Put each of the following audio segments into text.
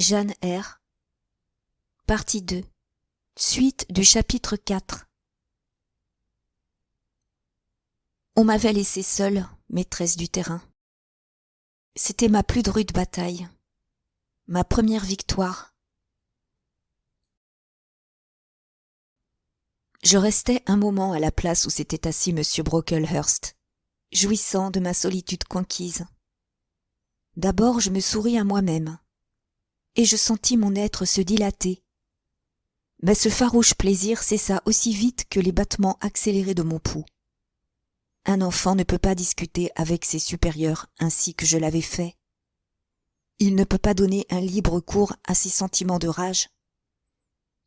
Jeanne R. Partie 2. Suite du chapitre 4. On m'avait laissée seule, maîtresse du terrain. C'était ma plus rude bataille, ma première victoire. Je restais un moment à la place où s'était assis M. Brocklehurst, jouissant de ma solitude conquise. D'abord je me souris à moi-même, et je sentis mon être se dilater. Mais ce farouche plaisir cessa aussi vite que les battements accélérés de mon pouls. Un enfant ne peut pas discuter avec ses supérieurs ainsi que je l'avais fait. Il ne peut pas donner un libre cours à ses sentiments de rage,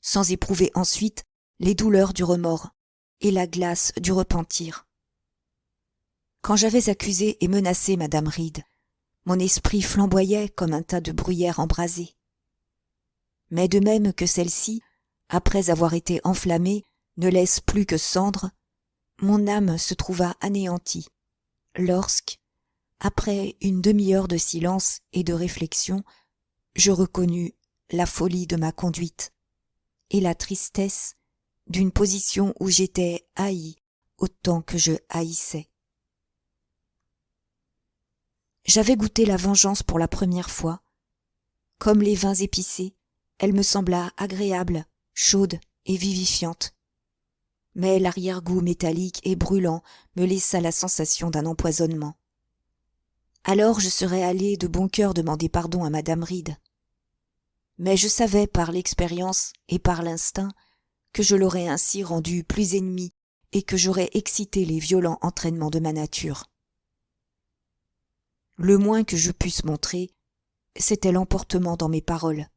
sans éprouver ensuite les douleurs du remords et la glace du repentir. Quand j'avais accusé et menacé Madame Reed, mon esprit flamboyait comme un tas de bruyère embrasée. Mais de même que celle-ci, après avoir été enflammée, ne laisse plus que cendre, mon âme se trouva anéantie, lorsque, après une demi-heure de silence et de réflexion, je reconnus la folie de ma conduite et la tristesse d'une position où j'étais haï autant que je haïssais. J'avais goûté la vengeance pour la première fois. Comme les vins épicés, elle me sembla agréable, chaude et vivifiante. Mais l'arrière-goût métallique et brûlant me laissa la sensation d'un empoisonnement. Alors je serais allé de bon cœur demander pardon à Madame Reed. Mais je savais par l'expérience et par l'instinct que je l'aurais ainsi rendue plus ennemie et que j'aurais excité les violents entraînements de ma nature. Le moins que je pusse montrer, c'était l'emportement dans mes paroles.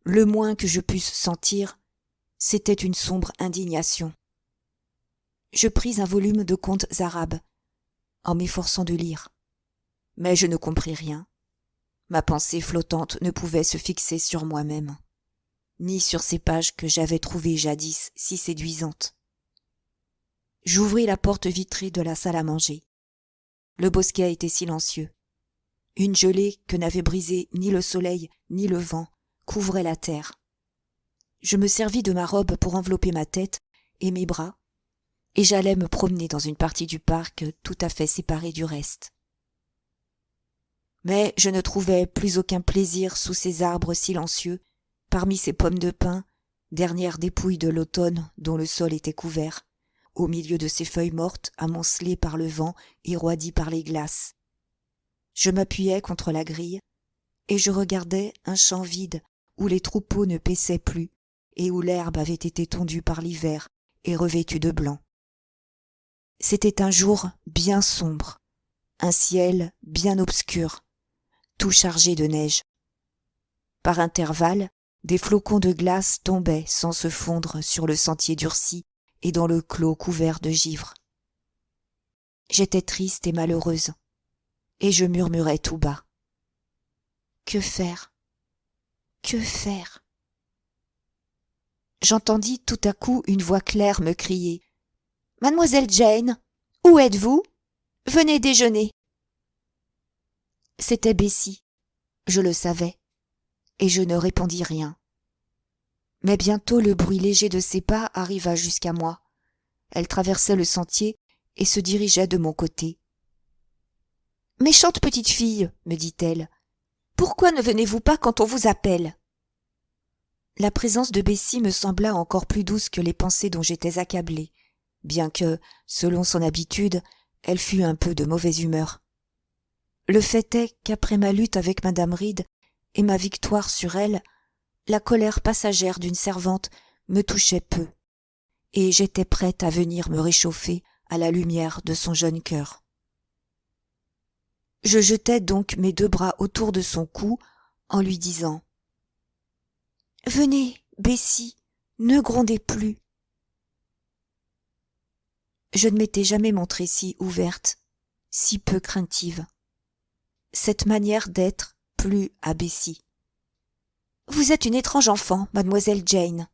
Le moins que je pusse sentir, c'était une sombre indignation. Je pris un volume de contes arabes, en m'efforçant de lire. Mais je ne compris rien. Ma pensée flottante ne pouvait se fixer sur moi-même, ni sur ces pages que j'avais trouvées jadis si séduisantes. J'ouvris la porte vitrée de la salle à manger. Le bosquet était silencieux. Une gelée que n'avaient brisée ni le soleil ni le vent couvrait la terre. Je me servis de ma robe pour envelopper ma tête et mes bras, et j'allais me promener dans une partie du parc tout à fait séparée du reste. Mais je ne trouvais plus aucun plaisir sous ces arbres silencieux, parmi ces pommes de pin, dernières dépouilles de l'automne dont le sol était couvert, au milieu de ces feuilles mortes amoncelées par le vent et roidies par les glaces. Je m'appuyais contre la grille, et je regardais un champ vide où les troupeaux ne paissaient plus et où l'herbe avait été tondue par l'hiver et revêtue de blanc. C'était un jour bien sombre, un ciel bien obscur, tout chargé de neige. Par intervalles, des flocons de glace tombaient sans se fondre sur le sentier durci et dans le clos couvert de givre. J'étais triste et malheureuse, et je murmurais tout bas. Que faire? Que faire? J'entendis tout à coup une voix claire me crier « Mademoiselle Jane, où êtes-vous? Venez déjeuner !» C'était Bessie, je le savais, et je ne répondis rien. Mais bientôt le bruit léger de ses pas arriva jusqu'à moi. Elle traversait le sentier et se dirigeait de mon côté. « Méchante petite fille, me dit-elle, pourquoi ne venez-vous pas quand on vous appelle ?» La présence de Bessie me sembla encore plus douce que les pensées dont j'étais accablée, bien que, selon son habitude, elle fût un peu de mauvaise humeur. Le fait est qu'après ma lutte avec Madame Reed et ma victoire sur elle, la colère passagère d'une servante me touchait peu, et j'étais prête à venir me réchauffer à la lumière de son jeune cœur. Je jetai donc mes 2 bras autour de son cou en lui disant « Venez, Bessie, ne grondez plus. » Je ne m'étais jamais montrée si ouverte, si peu craintive. Cette manière d'être plut à Bessie. « Vous êtes une étrange enfant, mademoiselle Jane, »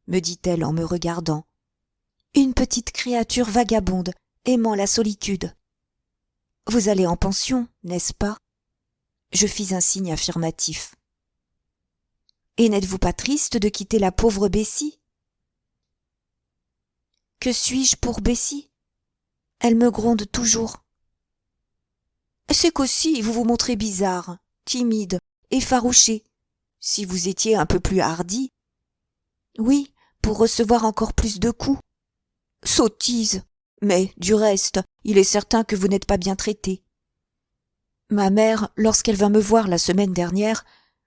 me dit-elle en me regardant. « Une petite créature vagabonde, aimant la solitude. Vous allez en pension, n'est-ce pas ?» Je fis un signe affirmatif. Et n'êtes-vous pas triste de quitter la pauvre Bessie? Que suis-je pour Bessie? Elle me gronde toujours. C'est qu'aussi vous vous montrez bizarre, timide, effarouché. Si vous étiez un peu plus hardi. Oui, pour recevoir encore plus de coups. Sottise! Mais, du reste, il est certain que vous n'êtes pas bien traité. Ma mère, lorsqu'elle vint me voir la semaine dernière,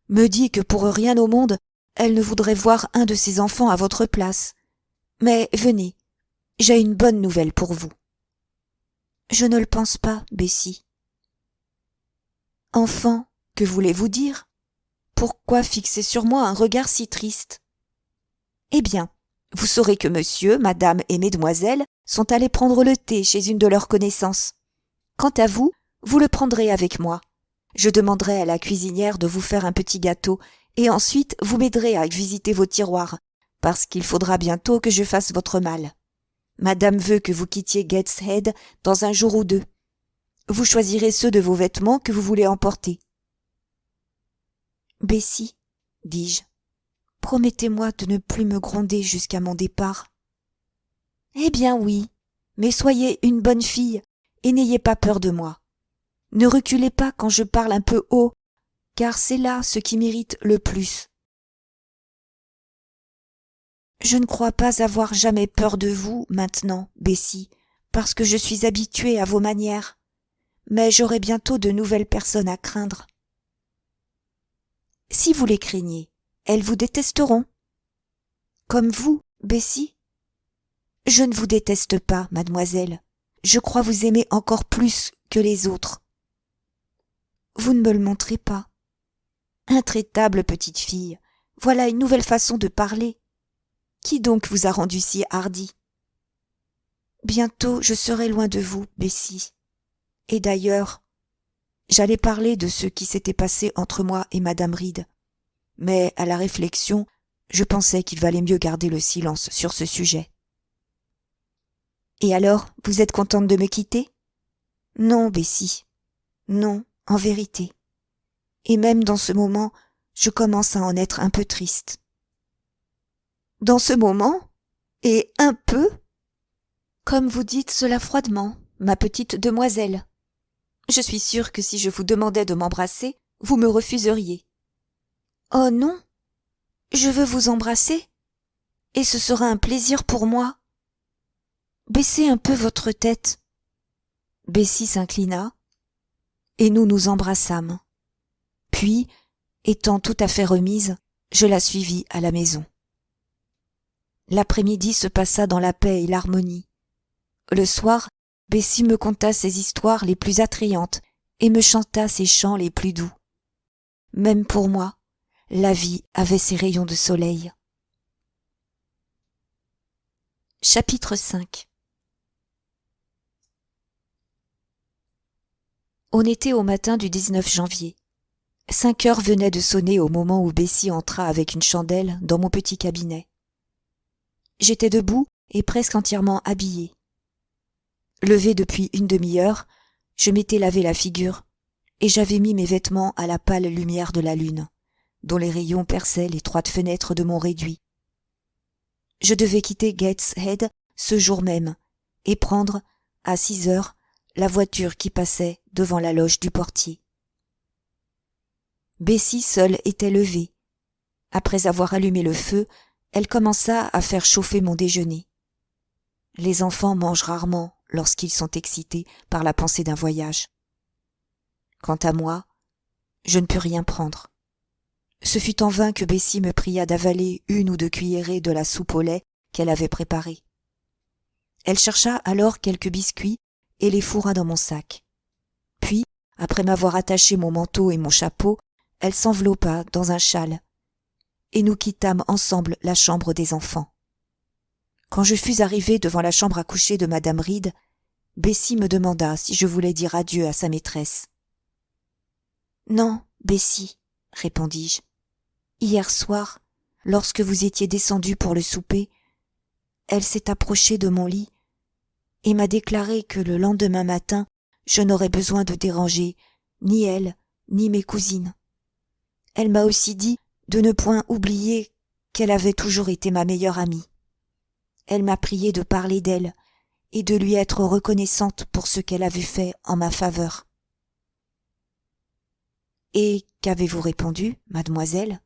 me dit que pour rien au monde, elle ne voudrait voir un de ses enfants à votre place. Mais venez, j'ai une bonne nouvelle pour vous. Je ne le pense pas, Bessie. Enfant, que voulez-vous dire? Pourquoi fixer sur moi un regard si triste? Eh bien, vous saurez que monsieur, madame et mesdemoiselles sont allés prendre le thé chez une de leurs connaissances. Quant à vous, vous le prendrez avec moi. Je demanderai à la cuisinière de vous faire un petit gâteau et ensuite vous m'aiderez à visiter vos tiroirs, parce qu'il faudra bientôt que je fasse votre malle. Madame veut que vous quittiez Gateshead dans un jour ou deux. Vous choisirez ceux de vos vêtements que vous voulez emporter. Bessie, dis-je, promettez-moi de ne plus me gronder jusqu'à mon départ. Eh bien oui, mais soyez une bonne fille et n'ayez pas peur de moi. Ne reculez pas quand je parle un peu haut, car c'est là ce qui m'irrite le plus. Je ne crois pas avoir jamais peur de vous maintenant, Bessie, parce que je suis habituée à vos manières, mais j'aurai bientôt de nouvelles personnes à craindre. Si vous les craignez, elles vous détesteront. Comme vous, Bessie? Je ne vous déteste pas, mademoiselle. Je crois vous aimer encore plus que les autres. Vous ne me le montrez pas. Intraitable petite fille, voilà une nouvelle façon de parler. Qui donc vous a rendu si hardie? Bientôt je serai loin de vous, Bessie. Et d'ailleurs, j'allais parler de ce qui s'était passé entre moi et madame Reed. Mais à la réflexion, je pensais qu'il valait mieux garder le silence sur ce sujet. Et alors, vous êtes contente de me quitter? Non, Bessie. Non, en vérité. Et même dans ce moment, je commence à en être un peu triste. Dans ce moment? Et un peu? Comme vous dites cela froidement, ma petite demoiselle. Je suis sûre que si je vous demandais de m'embrasser, vous me refuseriez. Oh non, je veux vous embrasser, et ce sera un plaisir pour moi. Baissez un peu votre tête. Bessie s'inclina, et nous nous embrassâmes. Puis, étant tout à fait remise, je la suivis à la maison. L'après-midi se passa dans la paix et l'harmonie. Le soir, Bessie me conta ses histoires les plus attrayantes et me chanta ses chants les plus doux. Même pour moi, la vie avait ses rayons de soleil. Chapitre 5. On était au matin du 19 janvier. 5 heures venaient de sonner au moment où Bessie entra avec une chandelle dans mon petit cabinet. J'étais debout et presque entièrement habillée. Levée depuis une demi-heure, je m'étais lavé la figure et j'avais mis mes vêtements à la pâle lumière de la lune, dont les rayons perçaient l'étroite fenêtre de mon réduit. Je devais quitter Gateshead ce jour même et prendre, à 6 heures, la voiture qui passait devant la loge du portier. Bessie seule était levée. Après avoir allumé le feu, elle commença à faire chauffer mon déjeuner. Les enfants mangent rarement lorsqu'ils sont excités par la pensée d'un voyage. Quant à moi, je ne pus rien prendre. Ce fut en vain que Bessie me pria d'avaler 1 ou 2 cuillerées de la soupe au lait qu'elle avait préparée. Elle chercha alors quelques biscuits et les fourra dans mon sac. Puis, après m'avoir attaché mon manteau et mon chapeau, elle s'enveloppa dans un châle, et nous quittâmes ensemble la chambre des enfants. Quand je fus arrivée devant la chambre à coucher de madame Reed, Bessie me demanda si je voulais dire adieu à sa maîtresse. « Non, Bessie, répondis-je. Hier soir, lorsque vous étiez descendue pour le souper, elle s'est approchée de mon lit et m'a déclaré que le lendemain matin, je n'aurais besoin de déranger ni elle, ni mes cousines. Elle m'a aussi dit de ne point oublier qu'elle avait toujours été ma meilleure amie. Elle m'a prié de parler d'elle et de lui être reconnaissante pour ce qu'elle avait fait en ma faveur. Et qu'avez-vous répondu, mademoiselle?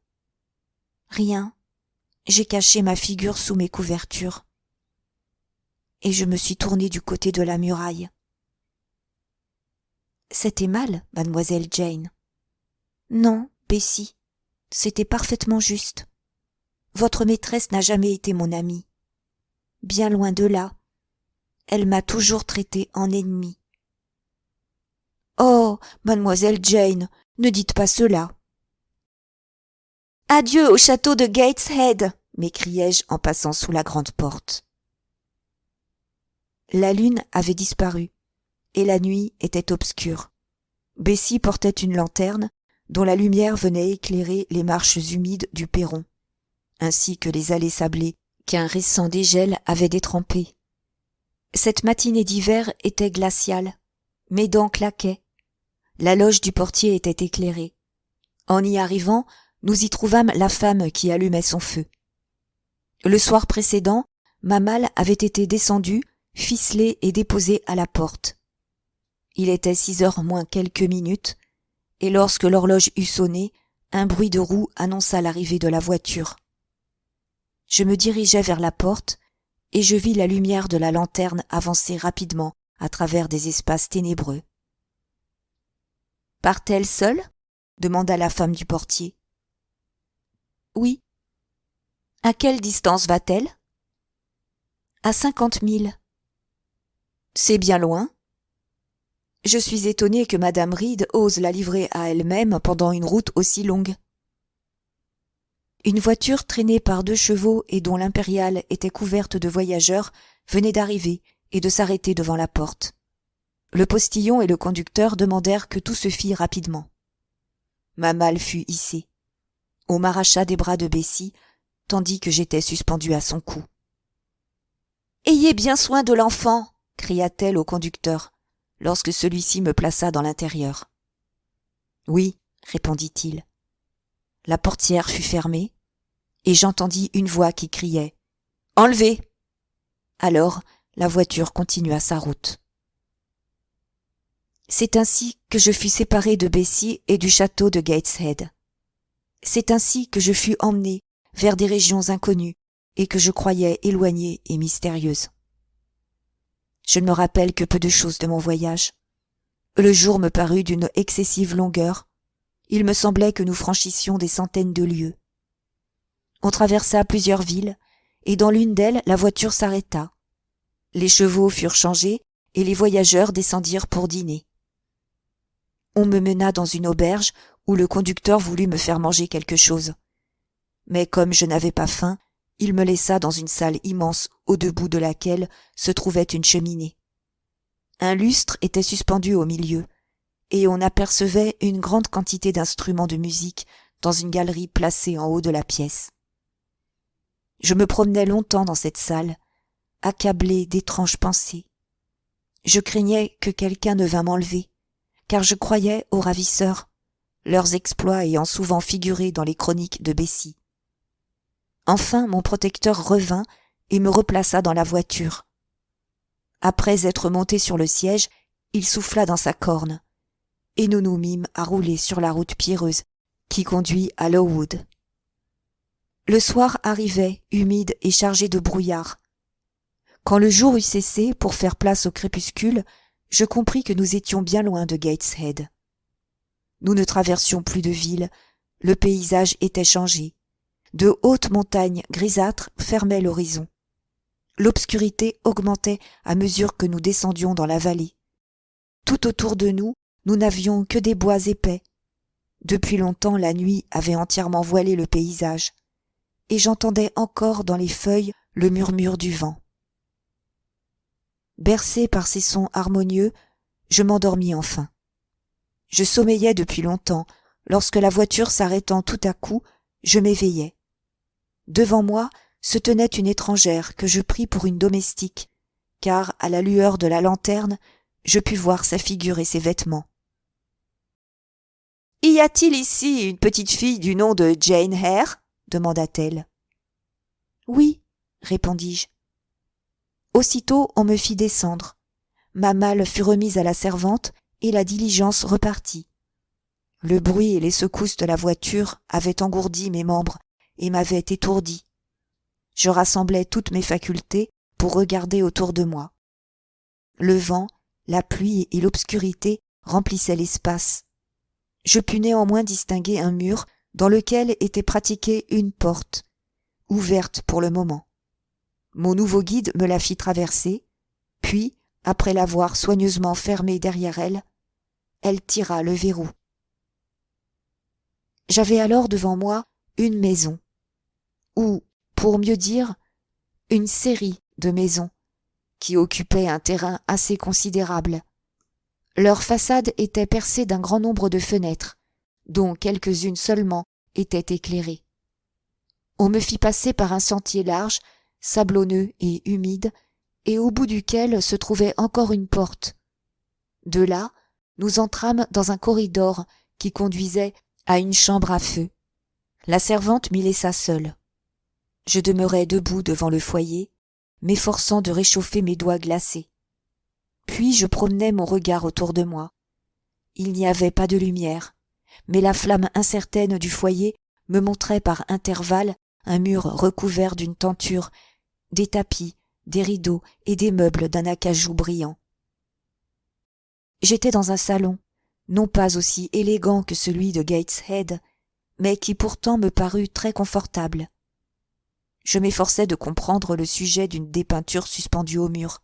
Rien. J'ai caché ma figure sous mes couvertures. Et je me suis tournée du côté de la muraille. C'était mal, mademoiselle Jane. Non, Bessie, c'était parfaitement juste. Votre maîtresse n'a jamais été mon amie. Bien loin de là. Elle m'a toujours traitée en ennemie. Oh, mademoiselle Jane, ne dites pas cela. Adieu au château de Gateshead, m'écriai-je en passant sous la grande porte. La lune avait disparu, et la nuit était obscure. Bessie portait une lanterne, dont la lumière venait éclairer les marches humides du perron, ainsi que les allées sablées qu'un récent dégel avait détrempées. Cette matinée d'hiver était glaciale. Mes dents claquaient. La loge du portier était éclairée. En y arrivant, nous y trouvâmes la femme qui allumait son feu. Le soir précédent, ma malle avait été descendue, ficelée et déposée à la porte. Il était 6 heures moins quelques minutes, et lorsque l'horloge eut sonné, un bruit de roue annonça l'arrivée de la voiture. Je me dirigeai vers la porte, et je vis la lumière de la lanterne avancer rapidement à travers des espaces ténébreux. « Part-elle seule » demanda la femme du portier. « Oui. »« À quelle distance va-t-elle » ?« À 50 milles. »« C'est bien loin. » Je suis étonnée que madame Reed ose la livrer à elle-même pendant une route aussi longue. Une voiture traînée par 2 chevaux et dont l'impériale était couverte de voyageurs venait d'arriver et de s'arrêter devant la porte. Le postillon et le conducteur demandèrent que tout se fît rapidement. Ma malle fut hissée. On m'arracha des bras de Bessie, tandis que j'étais suspendue à son cou. « Ayez bien soin de l'enfant !» cria-t-elle au conducteur, lorsque celui-ci me plaça dans l'intérieur. « Oui, » répondit-il. La portière fut fermée, et j'entendis une voix qui criait « Enlevez !» Alors la voiture continua sa route. C'est ainsi que je fus séparée de Bessie et du château de Gateshead. C'est ainsi que je fus emmenée vers des régions inconnues et que je croyais éloignées et mystérieuses. Je ne me rappelle que peu de choses de mon voyage. Le jour me parut d'une excessive longueur. Il me semblait que nous franchissions des centaines de lieues. On traversa plusieurs villes, et dans l'une d'elles, la voiture s'arrêta. Les chevaux furent changés, et les voyageurs descendirent pour dîner. On me mena dans une auberge où le conducteur voulut me faire manger quelque chose. Mais comme je n'avais pas faim, il me laissa dans une salle immense au-debout de laquelle se trouvait une cheminée. Un lustre était suspendu au milieu, et on apercevait une grande quantité d'instruments de musique dans une galerie placée en haut de la pièce. Je me promenais longtemps dans cette salle, accablé d'étranges pensées. Je craignais que quelqu'un ne vînt m'enlever, car je croyais aux ravisseurs, leurs exploits ayant souvent figuré dans les chroniques de Bessie. Enfin, mon protecteur revint et me replaça dans la voiture. Après être monté sur le siège, il souffla dans sa corne, et nous nous mîmes à rouler sur la route pierreuse qui conduit à Lowood. Le soir arrivait, humide et chargé de brouillard. Quand le jour eut cessé pour faire place au crépuscule, je compris que nous étions bien loin de Gateshead. Nous ne traversions plus de ville, le paysage était changé. De hautes montagnes grisâtres fermaient l'horizon. L'obscurité augmentait à mesure que nous descendions dans la vallée. Tout autour de nous, nous n'avions que des bois épais. Depuis longtemps, la nuit avait entièrement voilé le paysage, et j'entendais encore dans les feuilles le murmure du vent. Bercé par ces sons harmonieux, je m'endormis enfin. Je sommeillais depuis longtemps, lorsque la voiture s'arrêtant tout à coup, je m'éveillai. Devant moi se tenait une étrangère que je pris pour une domestique, car à la lueur de la lanterne, je pus voir sa figure et ses vêtements. « Y a-t-il ici une petite fille du nom de Jane Eyre » demanda-t-elle. « Oui, » répondis-je. Aussitôt on me fit descendre. Ma malle fut remise à la servante et la diligence repartit. Le bruit et les secousses de la voiture avaient engourdi mes membres et m'avaient étourdi. Je rassemblais toutes mes facultés pour regarder autour de moi. Le vent, la pluie et l'obscurité remplissaient l'espace. Je pus néanmoins distinguer un mur dans lequel était pratiquée une porte, ouverte pour le moment. Mon nouveau guide me la fit traverser, puis, après l'avoir soigneusement fermée derrière elle, elle tira le verrou. J'avais alors devant moi une maison, ou, pour mieux dire, une série de maisons, qui occupaient un terrain assez considérable. Leurs façades étaient percées d'un grand nombre de fenêtres, dont quelques-unes seulement étaient éclairées. On me fit passer par un sentier large, sablonneux et humide, et au bout duquel se trouvait encore une porte. De là, nous entrâmes dans un corridor qui conduisait à une chambre à feu. La servante m'y laissa seule. Je demeurai debout devant le foyer, m'efforçant de réchauffer mes doigts glacés. Puis je promenais mon regard autour de moi. Il n'y avait pas de lumière, mais la flamme incertaine du foyer me montrait par intervalles un mur recouvert d'une tenture, des tapis, des rideaux et des meubles d'un acajou brillant. J'étais dans un salon, non pas aussi élégant que celui de Gateshead, mais qui pourtant me parut très confortable. Je m'efforçais de comprendre le sujet d'une des peintures suspendues au mur,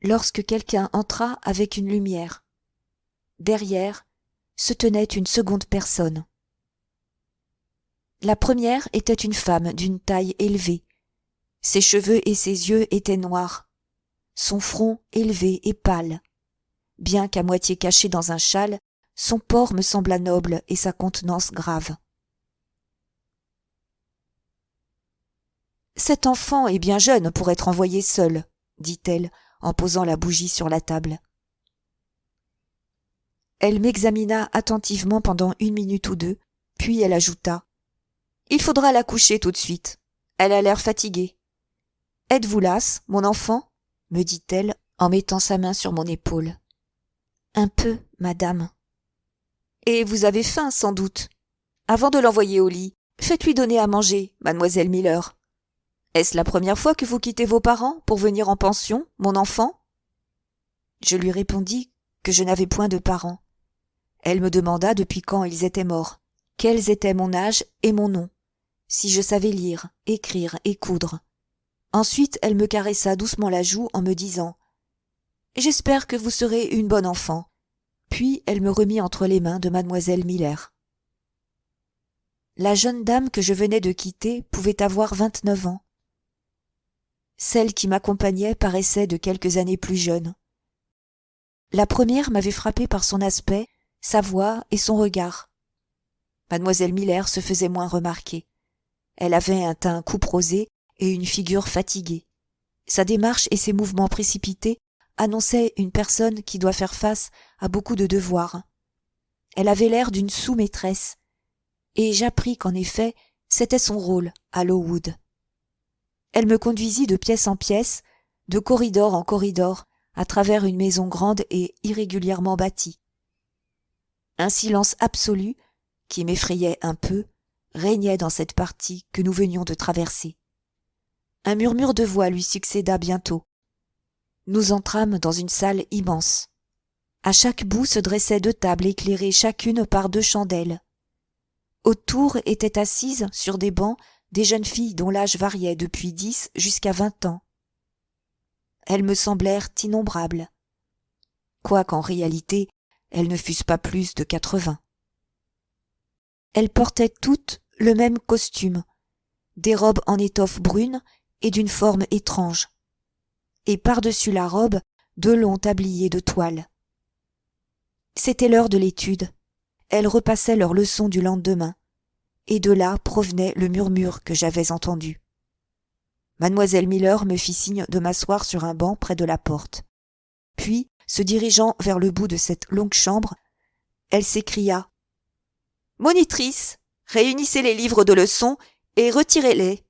lorsque quelqu'un entra avec une lumière. Derrière se tenait une seconde personne. La première était une femme d'une taille élevée. Ses cheveux et ses yeux étaient noirs, son front élevé et pâle. Bien qu'à moitié caché dans un châle, son port me sembla noble et sa contenance grave. « Cet enfant est bien jeune pour être envoyé seul, » dit-elle en posant la bougie sur la table. Elle m'examina attentivement pendant 1 minute ou 2, puis elle ajouta « Il faudra la coucher tout de suite. Elle a l'air fatiguée. »« Êtes-vous lasse, mon enfant ?» me dit-elle en mettant sa main sur mon épaule. « Un peu, madame. »« Et vous avez faim, sans doute. Avant de l'envoyer au lit, faites-lui donner à manger, mademoiselle Miller. Est-ce la première fois que vous quittez vos parents pour venir en pension, mon enfant ?» Je lui répondis que je n'avais point de parents. Elle me demanda depuis quand ils étaient morts, quels étaient mon âge et mon nom, si je savais lire, écrire et coudre. Ensuite, elle me caressa doucement la joue en me disant « J'espère que vous serez une bonne enfant. » Puis elle me remit entre les mains de mademoiselle Miller. La jeune dame que je venais de quitter pouvait avoir 29 ans. Celle qui m'accompagnait paraissait de quelques années plus jeune. La première m'avait frappé par son aspect, sa voix et son regard. Mademoiselle Miller se faisait moins remarquer. Elle avait un teint couperosé et une figure fatiguée. Sa démarche et ses mouvements précipités annonçaient une personne qui doit faire face à beaucoup de devoirs. Elle avait l'air d'une sous-maîtresse, et j'appris qu'en effet, c'était son rôle à Lowood. Elle me conduisit de pièce en pièce, de corridor en corridor, à travers une maison grande et irrégulièrement bâtie. Un silence absolu, qui m'effrayait un peu, régnait dans cette partie que nous venions de traverser. Un murmure de voix lui succéda bientôt. Nous entrâmes dans une salle immense. À chaque bout se dressaient 2 tables éclairées chacune par 2 chandelles. Autour étaient assises sur des bancs des jeunes filles dont l'âge variait depuis 10 jusqu'à 20 ans. Elles me semblèrent innombrables, quoiqu'en réalité elles ne fussent pas plus de 80. Elles portaient toutes le même costume, des robes en étoffe brune et d'une forme étrange, et par-dessus la robe 2 longs tabliers de toile. C'était l'heure de l'étude. Elles repassaient leurs leçons du lendemain, et de là provenait le murmure que j'avais entendu. Mademoiselle Miller me fit signe de m'asseoir sur un banc près de la porte. Puis, se dirigeant vers le bout de cette longue chambre, elle s'écria Monitrice, réunissez les livres de leçons et retirez-les.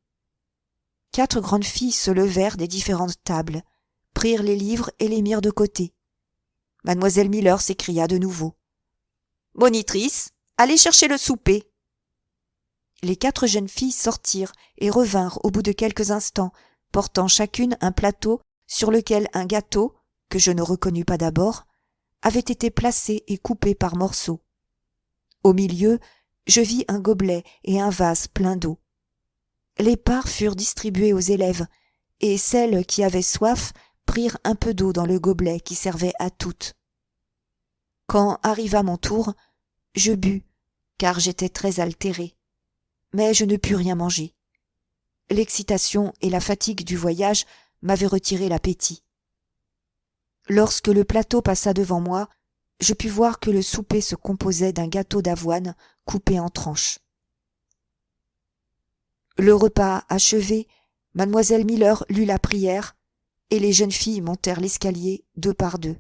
4 grandes filles se levèrent des différentes tables, prirent les livres et les mirent de côté. Mademoiselle Miller s'écria de nouveau. Monitrice, allez chercher le souper. Les 4 jeunes filles sortirent et revinrent au bout de quelques instants, portant chacune un plateau sur lequel un gâteau, que je ne reconnus pas d'abord, avait été placé et coupé par morceaux. Au milieu, je vis un gobelet et un vase plein d'eau. Les parts furent distribuées aux élèves, et celles qui avaient soif prirent un peu d'eau dans le gobelet qui servait à toutes. Quand arriva mon tour, je bus, car j'étais très altérée, mais je ne pus rien manger. L'excitation et la fatigue du voyage m'avaient retiré l'appétit. Lorsque le plateau passa devant moi, je pus voir que le souper se composait d'un gâteau d'avoine coupé en tranches. Le repas achevé, mademoiselle Miller lut la prière, et les jeunes filles montèrent l'escalier 2 par 2.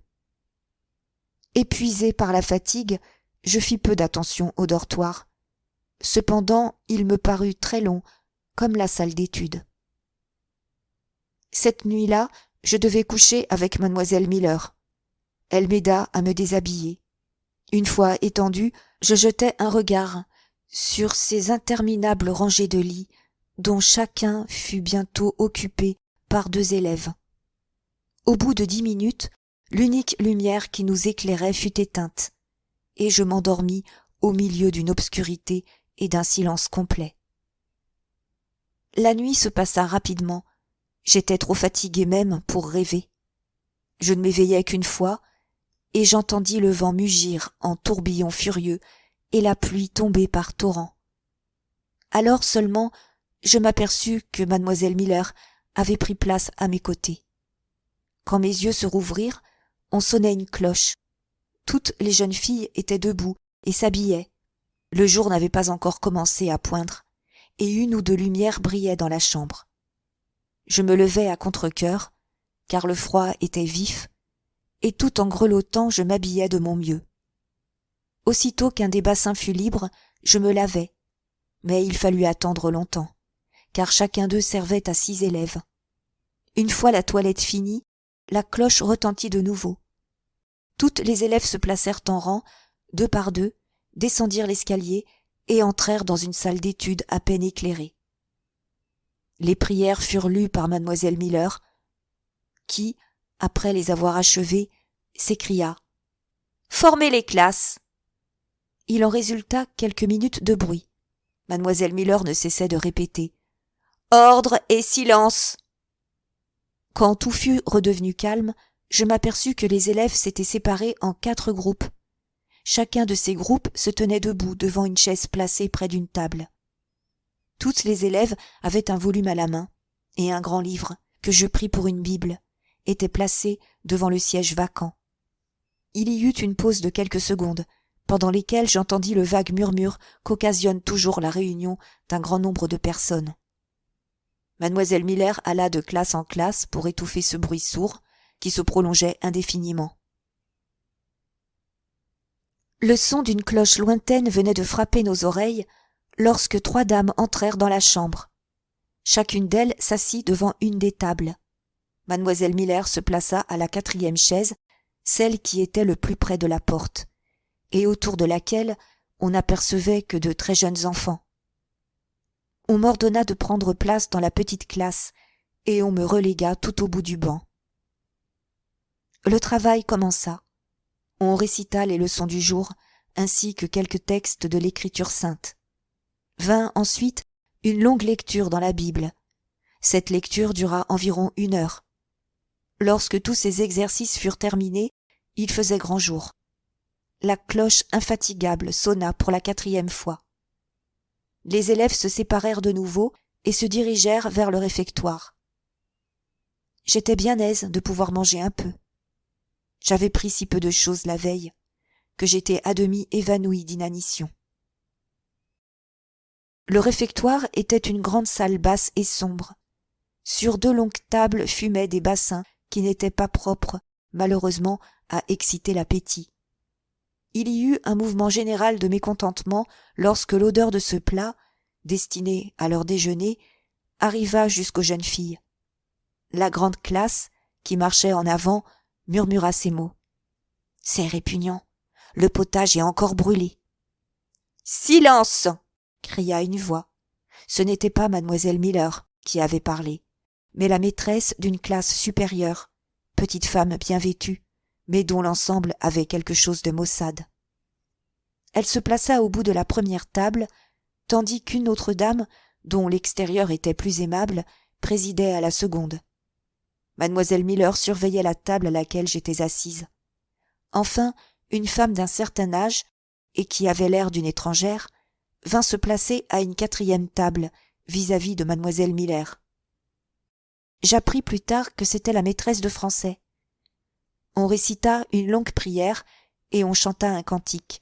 Épuisée par la fatigue, je fis peu d'attention au dortoir. Cependant, il me parut très long, comme la salle d'études. Cette nuit-là, je devais coucher avec mademoiselle Miller. Elle m'aida à me déshabiller. Une fois étendue, je jetai un regard sur ces interminables rangées de lits, dont chacun fut bientôt occupé par 2 élèves. Au bout de 10 minutes, l'unique lumière qui nous éclairait fut éteinte, et je m'endormis au milieu d'une obscurité et d'un silence complet. La nuit se passa rapidement. J'étais trop fatiguée même pour rêver. Je ne m'éveillai qu'une fois, et j'entendis le vent mugir en tourbillons furieux et la pluie tomber par torrents. Alors seulement, je m'aperçus que mademoiselle Miller avait pris place à mes côtés. Quand mes yeux se rouvrirent, on sonnait une cloche. Toutes les jeunes filles étaient debout et s'habillaient. Le jour n'avait pas encore commencé à poindre, et 1 ou 2 lumières brillaient dans la chambre. Je me levai à contre-cœur, car le froid était vif, et tout en grelottant je m'habillai de mon mieux. Aussitôt qu'un des bassins fut libre, je me lavai, mais il fallut attendre longtemps, car chacun d'eux servait à 6 élèves. Une fois la toilette finie, la cloche retentit de nouveau. Toutes les élèves se placèrent en rang, 2 par 2, descendirent l'escalier et entrèrent dans une salle d'études à peine éclairée. Les prières furent lues par mademoiselle Miller, qui, après les avoir achevées, s'écria « Formez les classes !» Il en résulta quelques minutes de bruit. Mademoiselle Miller ne cessait de répéter « Ordre et silence !» Quand tout fut redevenu calme, je m'aperçus que les élèves s'étaient séparés en 4 groupes. Chacun de ces groupes se tenait debout devant une chaise placée près d'une table. Toutes les élèves avaient un volume à la main, et un grand livre, que je pris pour une Bible, était placé devant le siège vacant. Il y eut une pause de quelques secondes, pendant lesquelles j'entendis le vague murmure qu'occasionne toujours la réunion d'un grand nombre de personnes. Mademoiselle Miller alla de classe en classe pour étouffer ce bruit sourd qui se prolongeait indéfiniment. Le son d'une cloche lointaine venait de frapper nos oreilles lorsque 3 dames entrèrent dans la chambre. Chacune d'elles s'assit devant une des tables. Mademoiselle Miller se plaça à la 4e chaise, celle qui était le plus près de la porte, et autour de laquelle on n'apercevait que de très jeunes enfants. On m'ordonna de prendre place dans la petite classe, et on me relégua tout au bout du banc. Le travail commença. On récita les leçons du jour, ainsi que quelques textes de l'Écriture sainte. Vint ensuite une longue lecture dans la Bible. Cette lecture dura environ 1 heure. Lorsque tous ces exercices furent terminés, il faisait grand jour. La cloche infatigable sonna pour la 4e fois. Les élèves se séparèrent de nouveau et se dirigèrent vers le réfectoire. J'étais bien aise de pouvoir manger un peu. J'avais pris si peu de choses la veille, que j'étais à demi évanouie d'inanition. Le réfectoire était une grande salle basse et sombre. Sur 2 longues tables fumaient des bassins qui n'étaient pas propres, malheureusement, à exciter l'appétit. Il y eut un mouvement général de mécontentement lorsque l'odeur de ce plat, destiné à leur déjeuner, arriva jusqu'aux jeunes filles. La grande classe, qui marchait en avant, murmura ces mots. « C'est répugnant, le potage est encore brûlé. »« Silence !» cria une voix. Ce n'était pas mademoiselle Miller qui avait parlé, mais la maîtresse d'une classe supérieure, petite femme bien vêtue, mais dont l'ensemble avait quelque chose de maussade. Elle se plaça au bout de la première table, tandis qu'une autre dame, dont l'extérieur était plus aimable, présidait à la seconde. Mademoiselle Miller surveillait la table à laquelle j'étais assise. Enfin, une femme d'un certain âge, et qui avait l'air d'une étrangère, vint se placer à une quatrième table, vis-à-vis de mademoiselle Miller. J'appris plus tard que c'était la maîtresse de français. On récita une longue prière et on chanta un cantique.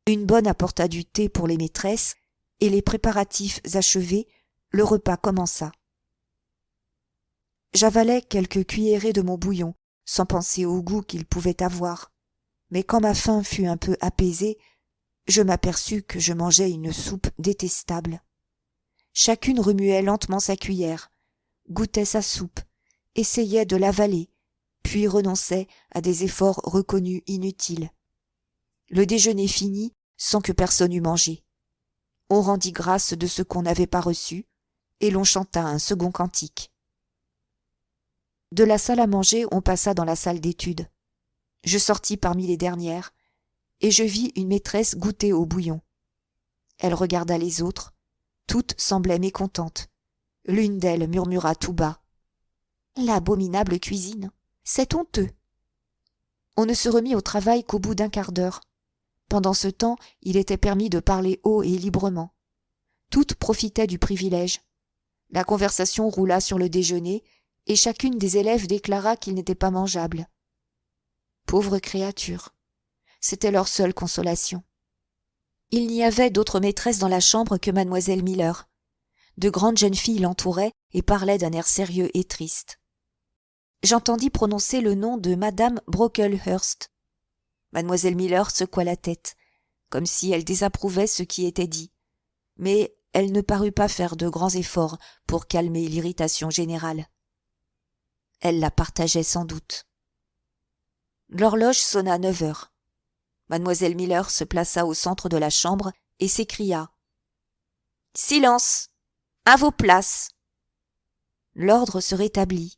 Une bonne apporta du thé pour les maîtresses, et les préparatifs achevés, le repas commença. J'avalai quelques cuillerées de mon bouillon, sans penser au goût qu'il pouvait avoir, mais quand ma faim fut un peu apaisée, je m'aperçus que je mangeais une soupe détestable. Chacune remuait lentement sa cuillère, goûtait sa soupe, essayait de l'avaler, puis renonçait à des efforts reconnus inutiles. Le déjeuner finit sans que personne eût mangé. On rendit grâce de ce qu'on n'avait pas reçu, et l'on chanta un second cantique. De la salle à manger, on passa dans la salle d'études. Je sortis parmi les dernières, et je vis une maîtresse goûter au bouillon. Elle regarda les autres, toutes semblaient mécontentes. L'une d'elles murmura tout bas. « L'abominable cuisine, c'est honteux !» On ne se remit au travail qu'au bout d'un quart d'heure. Pendant ce temps, il était permis de parler haut et librement. Toutes profitaient du privilège. La conversation roula sur le déjeuner, et chacune des élèves déclara qu'il n'était pas mangeable. Pauvres créatures, c'était leur seule consolation. Il n'y avait d'autre maîtresse dans la chambre que mademoiselle Miller. De grandes jeunes filles l'entouraient et parlaient d'un air sérieux et triste. J'entendis prononcer le nom de madame Brocklehurst. Mademoiselle Miller secoua la tête, comme si elle désapprouvait ce qui était dit, mais elle ne parut pas faire de grands efforts pour calmer l'irritation générale. Elle la partageait sans doute. L'horloge sonna 9 heures. Mademoiselle Miller se plaça au centre de la chambre et s'écria « Silence ! À vos places !» L'ordre se rétablit.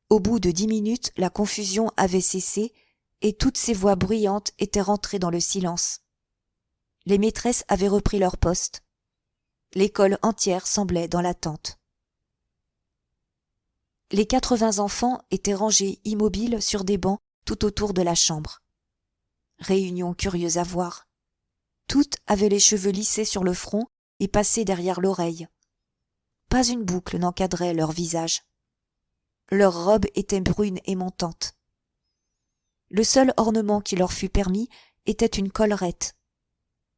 Au bout de 10 minutes, la confusion avait cessé et toutes ces voix bruyantes étaient rentrées dans le silence. Les maîtresses avaient repris leur poste. L'école entière semblait dans l'attente. Les 80 enfants étaient rangés immobiles sur des bancs tout autour de la chambre. Réunion curieuse à voir. Toutes avaient les cheveux lissés sur le front et passés derrière l'oreille. Pas une boucle n'encadrait leur visage. Leurs robes étaient brunes et montantes. Le seul ornement qui leur fut permis était une collerette.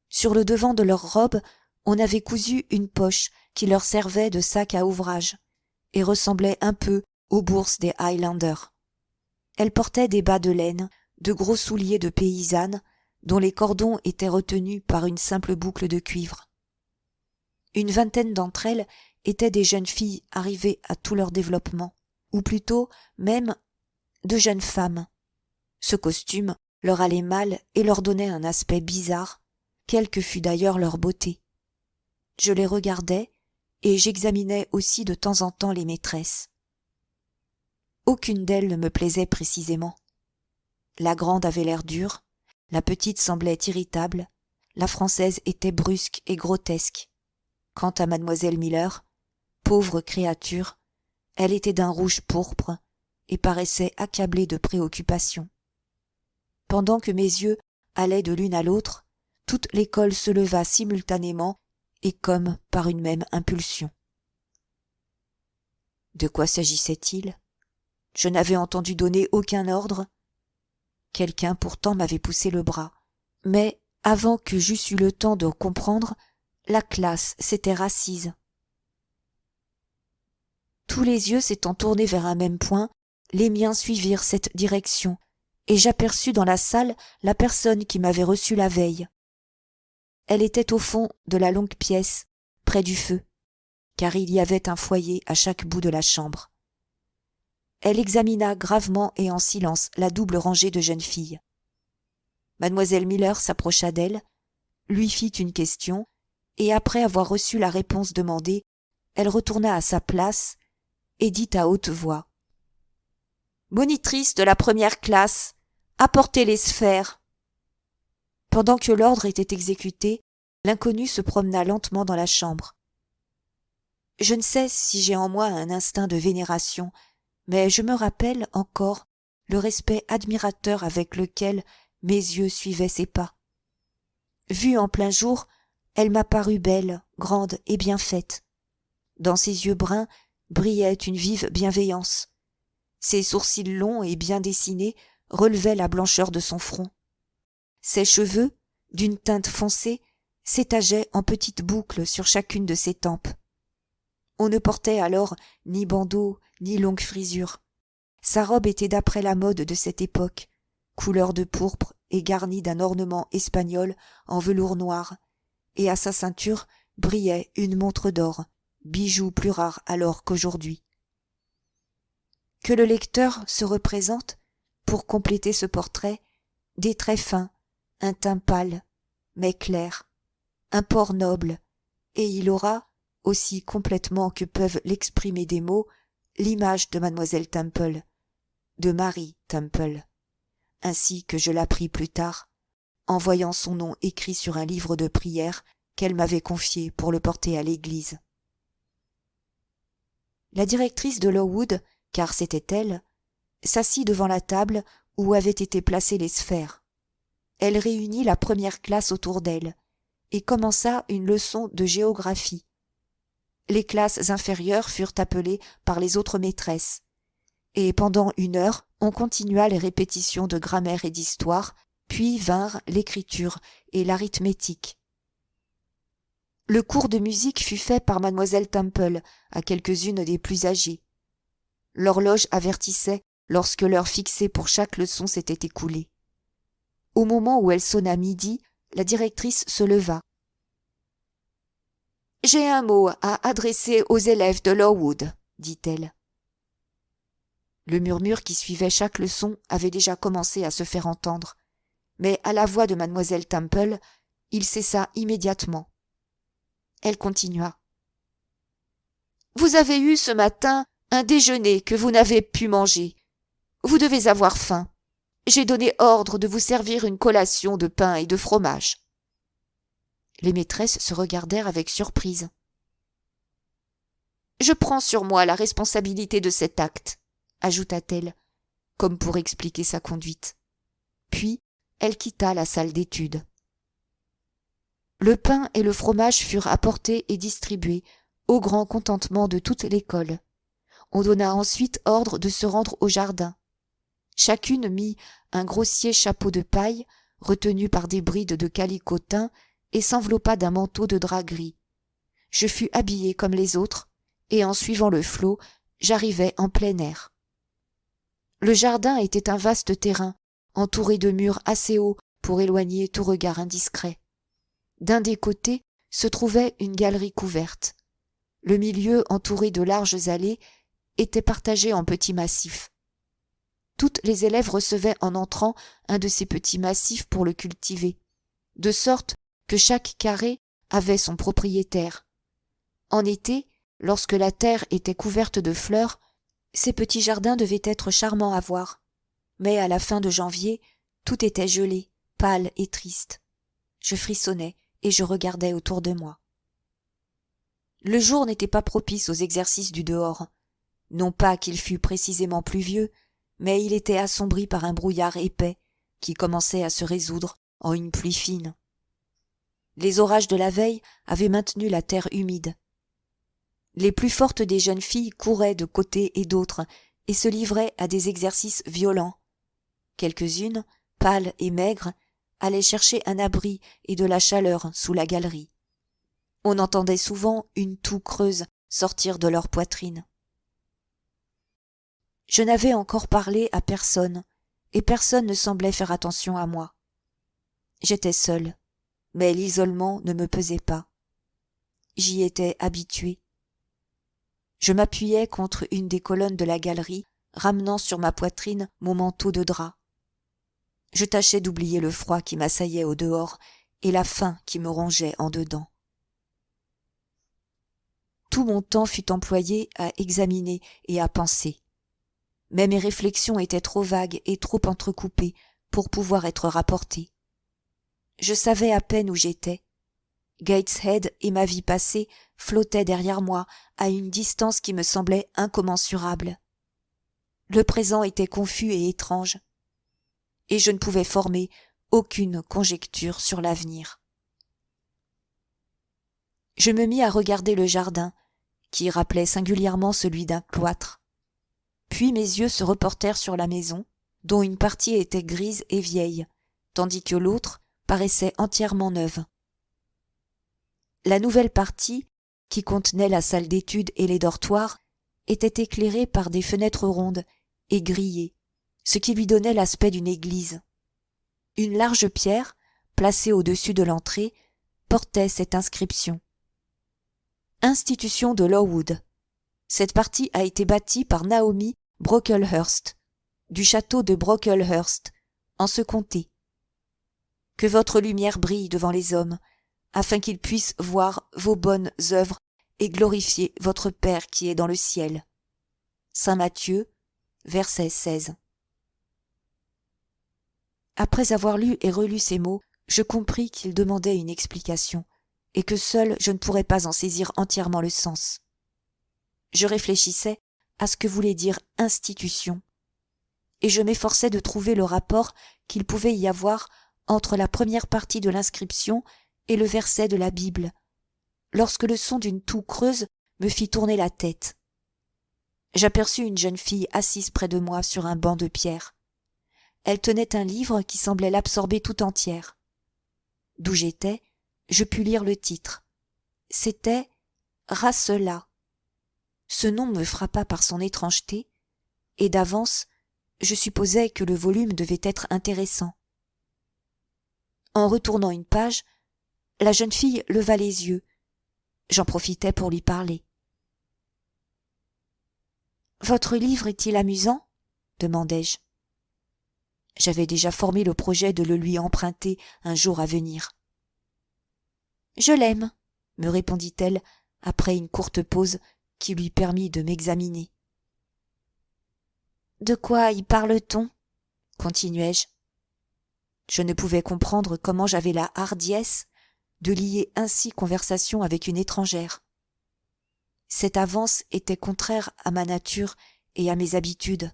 Sur le devant de leurs robes, on avait cousu une poche qui leur servait de sac à ouvrage et ressemblait un peu aux bourses des Highlanders. Elles portaient des bas de laine, de gros souliers de paysannes, dont les cordons étaient retenus par une simple boucle de cuivre. Une vingtaine d'entre elles étaient des jeunes filles arrivées à tout leur développement, ou plutôt même de jeunes femmes. Ce costume leur allait mal et leur donnait un aspect bizarre, quelle que fût d'ailleurs leur beauté. Je les regardais et j'examinais aussi de temps en temps les maîtresses. Aucune d'elles ne me plaisait précisément. La grande avait l'air dure, la petite semblait irritable, la française était brusque et grotesque. Quant à mademoiselle Miller, pauvre créature, elle était d'un rouge pourpre et paraissait accablée de préoccupation. Pendant que mes yeux allaient de l'une à l'autre, toute l'école se leva simultanément et comme par une même impulsion. De quoi s'agissait-il ? Je n'avais entendu donner aucun ordre. Quelqu'un pourtant m'avait poussé le bras. Mais avant que j'eusse eu le temps de comprendre, la classe s'était rassise. Tous les yeux s'étant tournés vers un même point, les miens suivirent cette direction, et j'aperçus dans la salle la personne qui m'avait reçu la veille. Elle était au fond de la longue pièce, près du feu, car il y avait un foyer à chaque bout de la chambre. Elle examina gravement et en silence la double rangée de jeunes filles. Mademoiselle Miller s'approcha d'elle, lui fit une question, et après avoir reçu la réponse demandée, elle retourna à sa place et dit à haute voix: « Monitrice de la première classe, apportez les sphères. » Pendant que l'ordre était exécuté, l'inconnu se promena lentement dans la chambre. Je ne sais si j'ai en moi un instinct de vénération, mais je me rappelle encore le respect admirateur avec lequel mes yeux suivaient ses pas. Vue en plein jour, elle m'a paru belle, grande et bien faite. Dans ses yeux bruns brillait une vive bienveillance. Ses sourcils longs et bien dessinés relevaient la blancheur de son front. Ses cheveux, d'une teinte foncée, s'étageaient en petites boucles sur chacune de ses tempes. On ne portait alors ni bandeaux, ni longues frisures. Sa robe était d'après la mode de cette époque, couleur de pourpre et garnie d'un ornement espagnol en velours noir, et à sa ceinture brillait une montre d'or, bijou plus rare alors qu'aujourd'hui. Que le lecteur se représente, pour compléter ce portrait, des traits fins, un teint pâle, mais clair, un port noble, et il aura, aussi complètement que peuvent l'exprimer des mots, l'image de mademoiselle Temple, de Marie Temple, ainsi que je l'appris plus tard, en voyant son nom écrit sur un livre de prière qu'elle m'avait confié pour le porter à l'église. La directrice de Lowood, car c'était elle, s'assit devant la table où avaient été placées les sphères. Elle réunit la première classe autour d'elle et commença une leçon de géographie. Les classes inférieures furent appelées par les autres maîtresses, et pendant 1 heure, on continua les répétitions de grammaire et d'histoire, puis vinrent l'écriture et l'arithmétique. Le cours de musique fut fait par mademoiselle Temple à quelques-unes des plus âgées. L'horloge avertissait lorsque l'heure fixée pour chaque leçon s'était écoulée. Au moment où elle sonna midi, la directrice se leva. « J'ai un mot à adresser aux élèves de Lowood, » dit-elle. Le murmure qui suivait chaque leçon avait déjà commencé à se faire entendre, mais à la voix de mademoiselle Temple, il cessa immédiatement. Elle continua. « Vous avez eu ce matin un déjeuner que vous n'avez pu manger. Vous devez avoir faim. J'ai donné ordre de vous servir une collation de pain et de fromage. » Les maîtresses se regardèrent avec surprise. « Je prends sur moi la responsabilité de cet acte, » ajouta-t-elle, comme pour expliquer sa conduite. Puis, elle quitta la salle d'études. Le pain et le fromage furent apportés et distribués, au grand contentement de toute l'école. On donna ensuite ordre de se rendre au jardin. Chacune mit un grossier chapeau de paille, retenu par des brides de calicot teint, et s'enveloppa d'un manteau de drap gris. Je fus habillée comme les autres, et en suivant le flot, j'arrivai en plein air. Le jardin était un vaste terrain, entouré de murs assez hauts pour éloigner tout regard indiscret. D'un des côtés se trouvait une galerie couverte. Le milieu, entouré de larges allées, était partagé en petits massifs. Toutes les élèves recevaient en entrant un de ces petits massifs pour le cultiver, de sorte que chaque carré avait son propriétaire. En été, lorsque la terre était couverte de fleurs, ces petits jardins devaient être charmants à voir. Mais à la fin de janvier, tout était gelé, pâle et triste. Je frissonnais et je regardais autour de moi. Le jour n'était pas propice aux exercices du dehors. Non pas qu'il fût précisément pluvieux, mais il était assombri par un brouillard épais qui commençait à se résoudre en une pluie fine. Les orages de la veille avaient maintenu la terre humide. Les plus fortes des jeunes filles couraient de côté et d'autre et se livraient à des exercices violents. Quelques-unes, pâles et maigres, allaient chercher un abri et de la chaleur sous la galerie. On entendait souvent une toux creuse sortir de leur poitrine. Je n'avais encore parlé à personne, et personne ne semblait faire attention à moi. J'étais seule, mais l'isolement ne me pesait pas. J'y étais habituée. Je m'appuyais contre une des colonnes de la galerie, ramenant sur ma poitrine mon manteau de drap. Je tâchais d'oublier le froid qui m'assaillait au dehors et la faim qui me rongeait en dedans. Tout mon temps fut employé à examiner et à penser. Mais mes réflexions étaient trop vagues et trop entrecoupées pour pouvoir être rapportées. Je savais à peine où j'étais. Gateshead et ma vie passée flottaient derrière moi à une distance qui me semblait incommensurable. Le présent était confus et étrange, et je ne pouvais former aucune conjecture sur l'avenir. Je me mis à regarder le jardin, qui rappelait singulièrement celui d'un cloître. Puis mes yeux se reportèrent sur la maison, dont une partie était grise et vieille, tandis que l'autre paraissait entièrement neuve. La nouvelle partie, qui contenait la salle d'études et les dortoirs, était éclairée par des fenêtres rondes et grillées, ce qui lui donnait l'aspect d'une église. Une large pierre, placée au-dessus de l'entrée, portait cette inscription. Institution de Lowood. Cette partie a été bâtie par Naomi Brocklehurst, du château de Brocklehurst, en ce comté. Que votre lumière brille devant les hommes, afin qu'ils puissent voir vos bonnes œuvres et glorifier votre Père qui est dans le ciel. Saint Matthieu, verset 16. Après avoir lu et relu ces mots, je compris qu'ils demandaient une explication, et que seul je ne pourrais pas en saisir entièrement le sens. Je réfléchissais à ce que voulait dire institution, et je m'efforçais de trouver le rapport qu'il pouvait y avoir entre la première partie de l'inscription et le verset de la Bible, lorsque le son d'une toux creuse me fit tourner la tête. J'aperçus une jeune fille assise près de moi sur un banc de pierre. Elle tenait un livre qui semblait l'absorber tout entière. D'où j'étais, je pus lire le titre. C'était « Rasselas ». Ce nom me frappa par son étrangeté, et d'avance, je supposais que le volume devait être intéressant. En retournant une page, la jeune fille leva les yeux. J'en profitai pour lui parler. « Votre livre est-il amusant ?» demandai-je. J'avais déjà formé le projet de le lui emprunter un jour à venir. « Je l'aime, » me répondit-elle après une courte pause qui lui permit de m'examiner. « De quoi y parle-t-on » continuai-je. Je ne pouvais comprendre comment j'avais la hardiesse de lier ainsi conversation avec une étrangère. Cette avance était contraire à ma nature et à mes habitudes.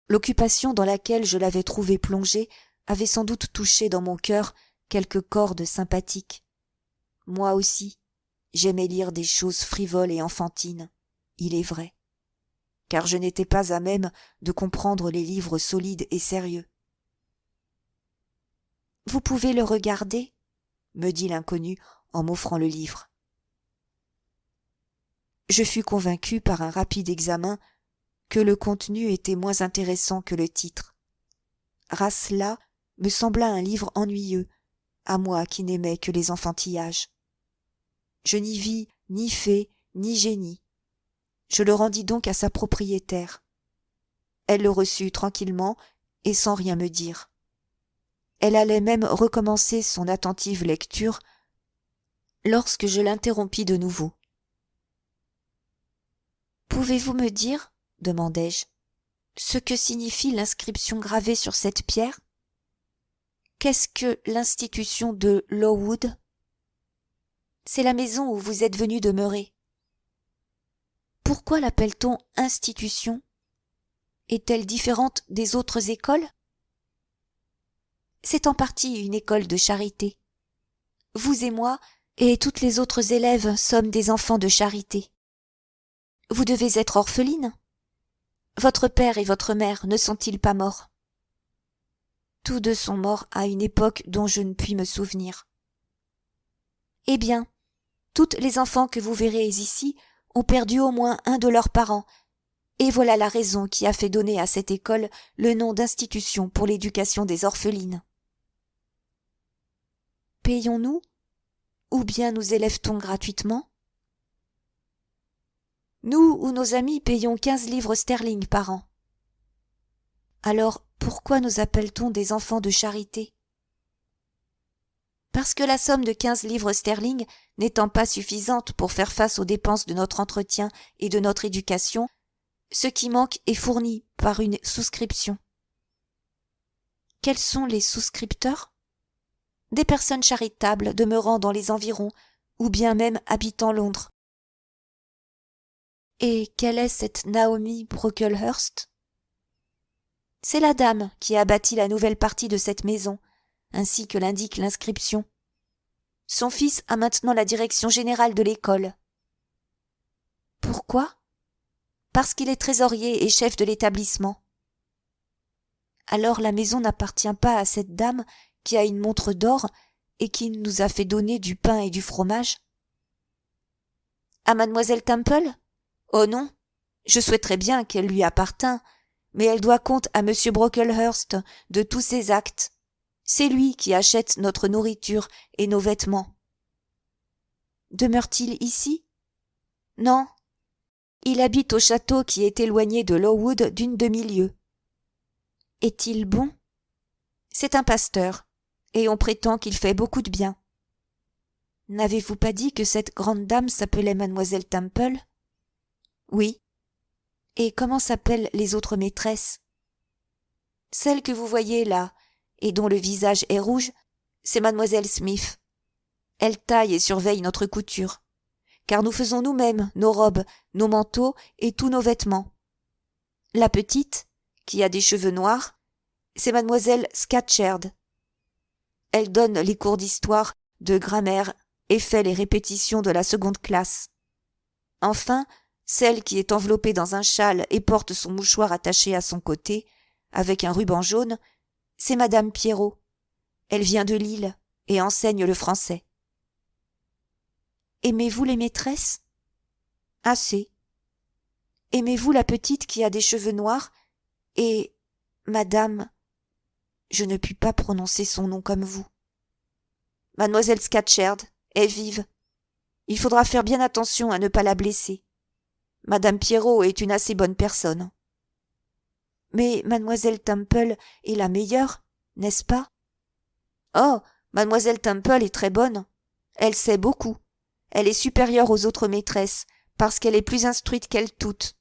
L'occupation dans laquelle je l'avais trouvée plongée avait sans doute touché dans mon cœur quelques cordes sympathiques. Moi aussi, j'aimais lire des choses frivoles et enfantines, il est vrai, car je n'étais pas à même de comprendre les livres solides et sérieux. « Vous pouvez le regarder ?» me dit l'inconnu en m'offrant le livre. Je fus convaincu par un rapide examen que le contenu était moins intéressant que le titre. Rasselas me sembla un livre ennuyeux, à moi qui n'aimais que les enfantillages. Je n'y vis ni fée ni génie. Je le rendis donc à sa propriétaire. Elle le reçut tranquillement et sans rien me dire. Elle allait même recommencer son attentive lecture lorsque je l'interrompis de nouveau. « Pouvez-vous me dire, demandai-je, ce que signifie l'inscription gravée sur cette pierre ? Qu'est-ce que l'institution de Lowood ? C'est la maison où vous êtes venu demeurer. Pourquoi l'appelle-t-on institution ? Est-elle différente des autres écoles ? C'est en partie une école de charité. Vous et moi, et toutes les autres élèves, sommes des enfants de charité. Vous devez être orpheline. Votre père et votre mère ne sont-ils pas morts ? Tous deux sont morts à une époque dont je ne puis me souvenir. Eh bien, toutes les enfants que vous verrez ici ont perdu au moins un de leurs parents, Et voilà la raison qui a fait donner à cette école le nom d'institution pour l'éducation des orphelines. Payons-nous? Ou bien nous élève-t-on gratuitement? Nous ou nos amis payons 15 livres sterling par an. Alors, pourquoi nous appelle-t-on des enfants de charité? Parce que la somme de 15 livres sterling n'étant pas suffisante pour faire face aux dépenses de notre entretien et de notre éducation, ce qui manque est fourni par une souscription. Quels sont les souscripteurs? Des personnes charitables demeurant dans les environs ou bien même habitant Londres. Et quelle est cette Naomi Brocklehurst? C'est la dame qui a bâti la nouvelle partie de cette maison, ainsi que l'indique l'inscription. Son fils a maintenant la direction générale de l'école. Pourquoi? Parce qu'il est trésorier et chef de l'établissement. Alors la maison n'appartient pas à cette dame qui a une montre d'or et qui nous a fait donner du pain et du fromage? À mademoiselle Temple? Oh non, je souhaiterais bien qu'elle lui appartînt, mais elle doit compte à monsieur Brocklehurst de tous ses actes. C'est lui qui achète notre nourriture et nos vêtements. Demeure-t-il ici? Non. Il habite au château qui est éloigné de Lowood d'une demi-lieue. Est-il bon? C'est un pasteur, et on prétend qu'il fait beaucoup de bien. N'avez-vous pas dit que cette grande dame s'appelait mademoiselle Temple? Oui. Et comment s'appellent les autres maîtresses? Celle que vous voyez là, et dont le visage est rouge, c'est mademoiselle Smith. Elle taille et surveille notre couture, car nous faisons nous-mêmes nos robes, nos manteaux et tous nos vêtements. La petite, qui a des cheveux noirs, c'est mademoiselle Scatcherd. Elle donne les cours d'histoire, de grammaire et fait les répétitions de la seconde classe. Enfin, celle qui est enveloppée dans un châle et porte son mouchoir attaché à son côté, avec un ruban jaune, c'est madame Pierrot. Elle vient de Lille et enseigne le français. Aimez-vous les maîtresses? Assez. Aimez-vous la petite qui a des cheveux noirs? Et madame, je ne puis pas prononcer son nom comme vous. Mademoiselle Scatcherd est vive. Il faudra faire bien attention à ne pas la blesser. Madame Pierrot est une assez bonne personne. Mais mademoiselle Temple est la meilleure, n'est-ce pas? Oh, mademoiselle Temple est très bonne. Elle sait beaucoup. Elle est supérieure aux autres maîtresses, parce qu'elle est plus instruite qu'elles toutes.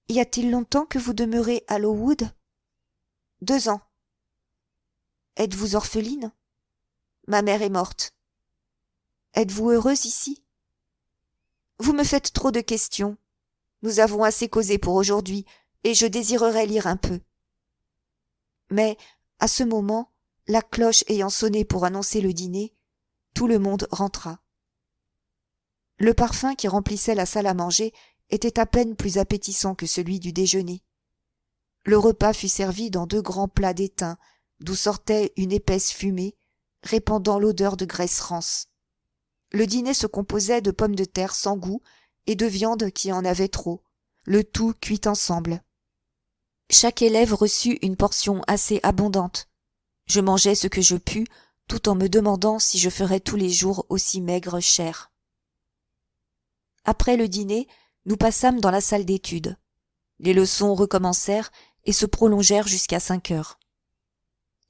Y a-t-il longtemps que vous demeurez à Lowood? 2 ans. Êtes-vous orpheline? Ma mère est morte. Êtes-vous heureuse ici? Vous me faites trop de questions. Nous avons assez causé pour aujourd'hui, et je désirerais lire un peu. Mais, à ce moment, la cloche ayant sonné pour annoncer le dîner, tout le monde rentra. Le parfum qui remplissait la salle à manger était à peine plus appétissant que celui du déjeuner. Le repas fut servi dans 2 grands plats d'étain, d'où sortait une épaisse fumée, répandant l'odeur de graisse rance. Le dîner se composait de pommes de terre sans goût et de viande qui en avait trop, le tout cuit ensemble. Chaque élève reçut une portion assez abondante. Je mangeai ce que je pus, tout en me demandant si je ferais tous les jours aussi maigre chair. Après le dîner, nous passâmes dans la salle d'études. Les leçons recommencèrent et se prolongèrent jusqu'à 5 heures.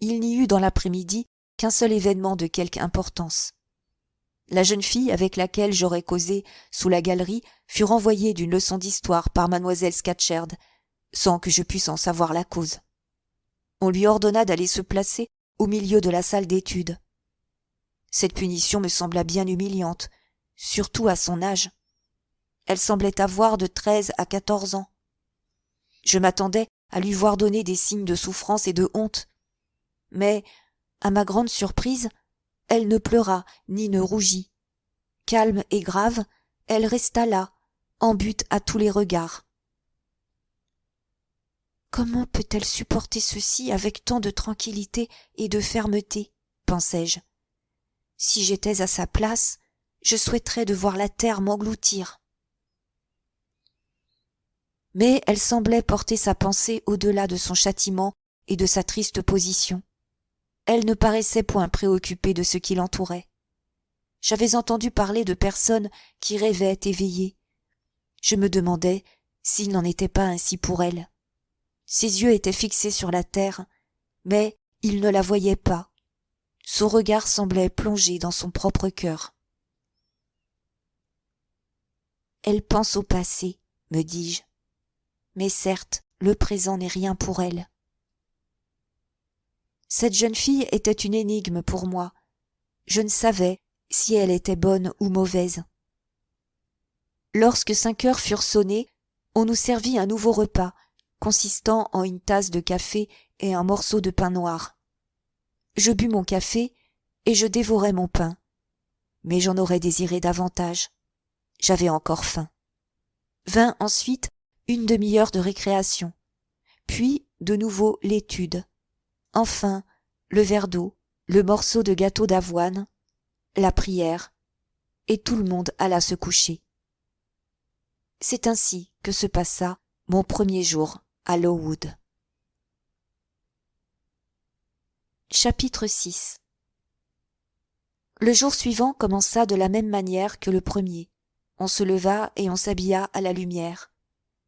Il n'y eut dans l'après-midi qu'un seul événement de quelque importance. La jeune fille avec laquelle j'aurais causé sous la galerie fut renvoyée d'une leçon d'histoire par mademoiselle Scatcherd, sans que je puisse en savoir la cause. On lui ordonna d'aller se placer au milieu de la salle d'études. Cette punition me sembla bien humiliante, surtout à son âge. Elle semblait avoir de 13 à 14 ans. Je m'attendais à lui voir donner des signes de souffrance et de honte. Mais, à ma grande surprise, elle ne pleura ni ne rougit. Calme et grave, elle resta là, en butte à tous les regards. Comment peut-elle supporter ceci avec tant de tranquillité et de fermeté, pensai-je. Si j'étais à sa place, je souhaiterais de voir la terre m'engloutir. mais elle semblait porter sa pensée au-delà de son châtiment et de sa triste position. Elle ne paraissait point préoccupée de ce qui l'entourait. J'avais entendu parler de personnes qui rêvaient éveillées. Je me demandais s'il n'en était pas ainsi pour elle. Ses yeux étaient fixés sur la terre, mais il ne la voyait pas. Son regard semblait plongé dans son propre cœur. Elle pense au passé, me dis-je. Mais certes, le présent n'est rien pour elle. Cette jeune fille était une énigme pour moi. Je ne savais si elle était bonne ou mauvaise. Lorsque 5 heures furent sonnées, on nous servit un nouveau repas, consistant en une tasse de café et un morceau de pain noir. Je bus mon café et je dévorai mon pain. Mais j'en aurais désiré davantage. J'avais encore faim. Vint ensuite une demi-heure de récréation, puis de nouveau l'étude. Enfin, le verre d'eau, le morceau de gâteau d'avoine, la prière, et tout le monde alla se coucher. C'est ainsi que se passa mon premier jour à Lowood. Chapitre 6. Le jour suivant commença de la même manière que le premier. On se leva et on s'habilla à la lumière.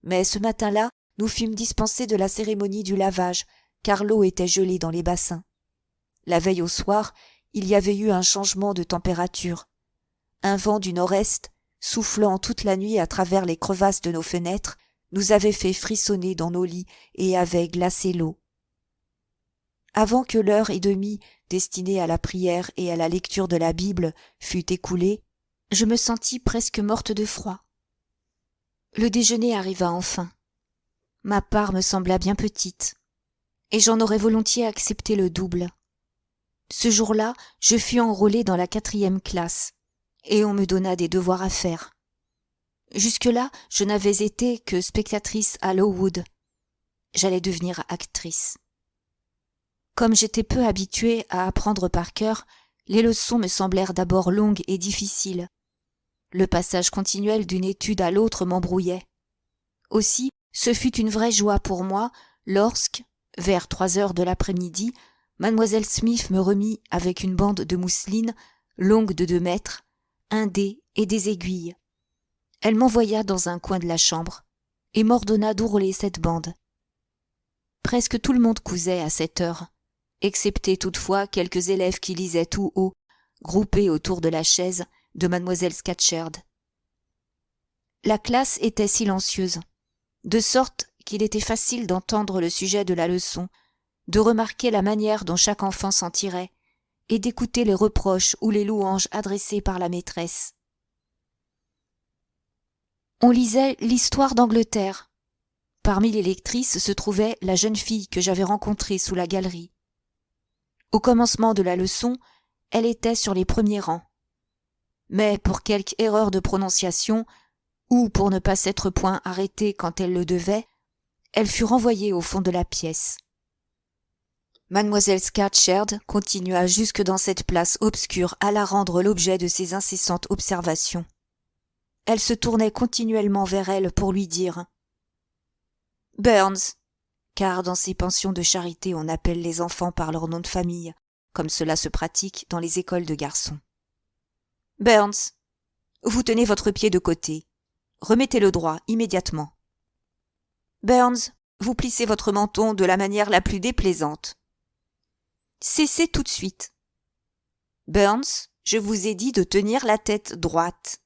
Mais ce matin-là, nous fûmes dispensés de la cérémonie du lavage, car l'eau était gelée dans les bassins. La veille au soir, il y avait eu un changement de température. Un vent du nord-est, soufflant toute la nuit à travers les crevasses de nos fenêtres, nous avait fait frissonner dans nos lits et avait glacé l'eau. Avant que l'heure et demie destinée à la prière et à la lecture de la Bible fût écoulée, je me sentis presque morte de froid. Le déjeuner arriva enfin. Ma part me sembla bien petite, et j'en aurais volontiers accepté le double. Ce jour-là, je fus enrôlée dans la 4e classe, et on me donna des devoirs à faire. Jusque-là, je n'avais été que spectatrice à Lowood. J'allais devenir actrice. Comme j'étais peu habituée à apprendre par cœur, les leçons me semblèrent d'abord longues et difficiles. Le passage continuel d'une étude à l'autre m'embrouillait. Aussi, ce fut une vraie joie pour moi lorsque, vers 3 heures de l'après-midi, mademoiselle Smith me remit avec une bande de mousseline, longue de 2 mètres, un dé et des aiguilles. Elle m'envoya dans un coin de la chambre et m'ordonna d'ourler cette bande. Presque tout le monde cousait à cette heure, excepté toutefois quelques élèves qui lisaient tout haut, groupés autour de la chaise de mademoiselle Scatcherd. La classe était silencieuse, de sorte qu'il était facile d'entendre le sujet de la leçon, de remarquer la manière dont chaque enfant s'en tirait, et d'écouter les reproches ou les louanges adressées par la maîtresse. On lisait l'histoire d'Angleterre. Parmi les lectrices se trouvait la jeune fille que j'avais rencontrée sous la galerie. Au commencement de la leçon, elle était sur les premiers rangs. Mais pour quelque erreur de prononciation, ou pour ne pas s'être point arrêtée quand elle le devait, elle fut renvoyée au fond de la pièce. Mademoiselle Scatcherd continua jusque dans cette place obscure à la rendre l'objet de ses incessantes observations. Elle se tournait continuellement vers elle pour lui dire « Burns », car dans ces pensions de charité on appelle les enfants par leur nom de famille, comme cela se pratique dans les écoles de garçons. « Burns, vous tenez votre pied de côté. Remettez-le droit immédiatement. Burns, vous plissez votre menton de la manière la plus déplaisante. Cessez tout de suite. Burns, je vous ai dit de tenir la tête droite.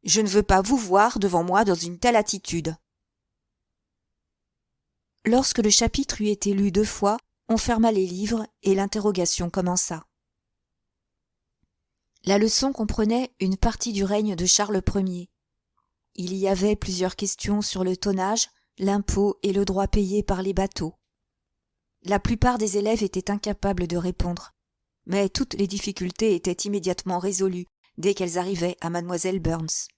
Je ne veux pas vous voir devant moi dans une telle attitude. » Lorsque le chapitre eut été lu 2 fois, on ferma les livres et l'interrogation commença. La leçon comprenait une partie du règne de Charles Ier. Il y avait plusieurs questions sur le tonnage, l'impôt et le droit payé par les bateaux. La plupart des élèves étaient incapables de répondre, mais toutes les difficultés étaient immédiatement résolues dès qu'elles arrivaient à mademoiselle Burns.